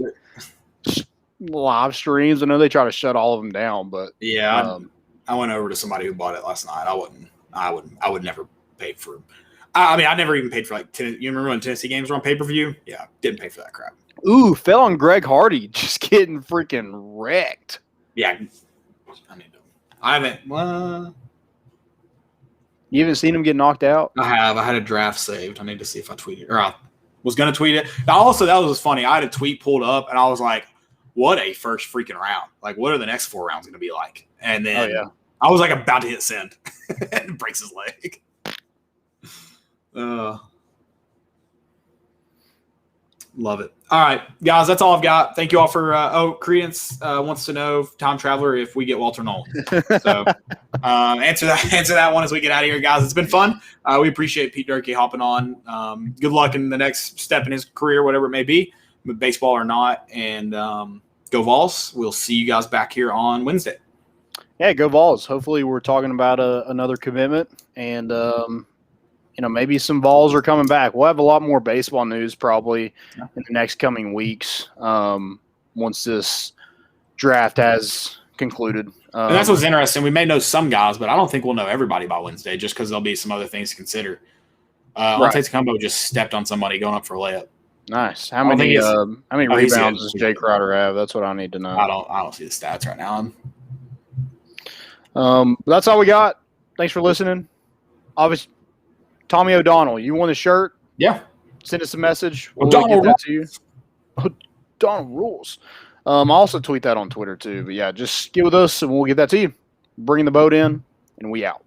live streams. I know they try to shut all of them down, but yeah, I went over to somebody who bought it last night. I would never pay for. I mean, I never even paid for like. You remember when Tennessee games were on pay-per-view? Yeah, didn't pay for that crap. Ooh, fell on Greg Hardy, just getting freaking wrecked. Yeah, I haven't. You haven't seen him get knocked out? I have. I had a draft saved. I need to see if I tweeted or I was going to tweet it. Also, that was funny. I had a tweet pulled up, and I was like, "What a first freaking round! Like, what are the next 4 rounds going to be like?" And then I was like about to hit send, and breaks his leg. Love it. All right, guys, that's all I've got. Thank you all for Credence wants to know, Time Traveler, if we get Walter Nolan. So answer that one as we get out of here, guys. It's been fun. We appreciate Pete Derkay hopping on. Good luck in the next step in his career, whatever it may be, baseball or not. And go Vols. We'll see you guys back here on Wednesday. Yeah, go Vols. Hopefully we're talking about another commitment and maybe some Vols are coming back. We'll have a lot more baseball news probably in the next coming weeks once this draft has concluded. And that's what's interesting. We may know some guys, but I don't think we'll know everybody by Wednesday just because there'll be some other things to consider. Monte Combo just stepped on somebody going up for a layup. Nice. How many rebounds does Jay Crowder have? That's what I need to know. I don't see the stats right now. That's all we got. Thanks for listening. Obviously, Tommy O'Donnell, you want a shirt? Yeah. Send us a message. We'll O'Donnell get that to you. O'Donnell rules. I'll also tweet that on Twitter too. But yeah, just get with us and we'll get that to you. Bring the boat in and we out.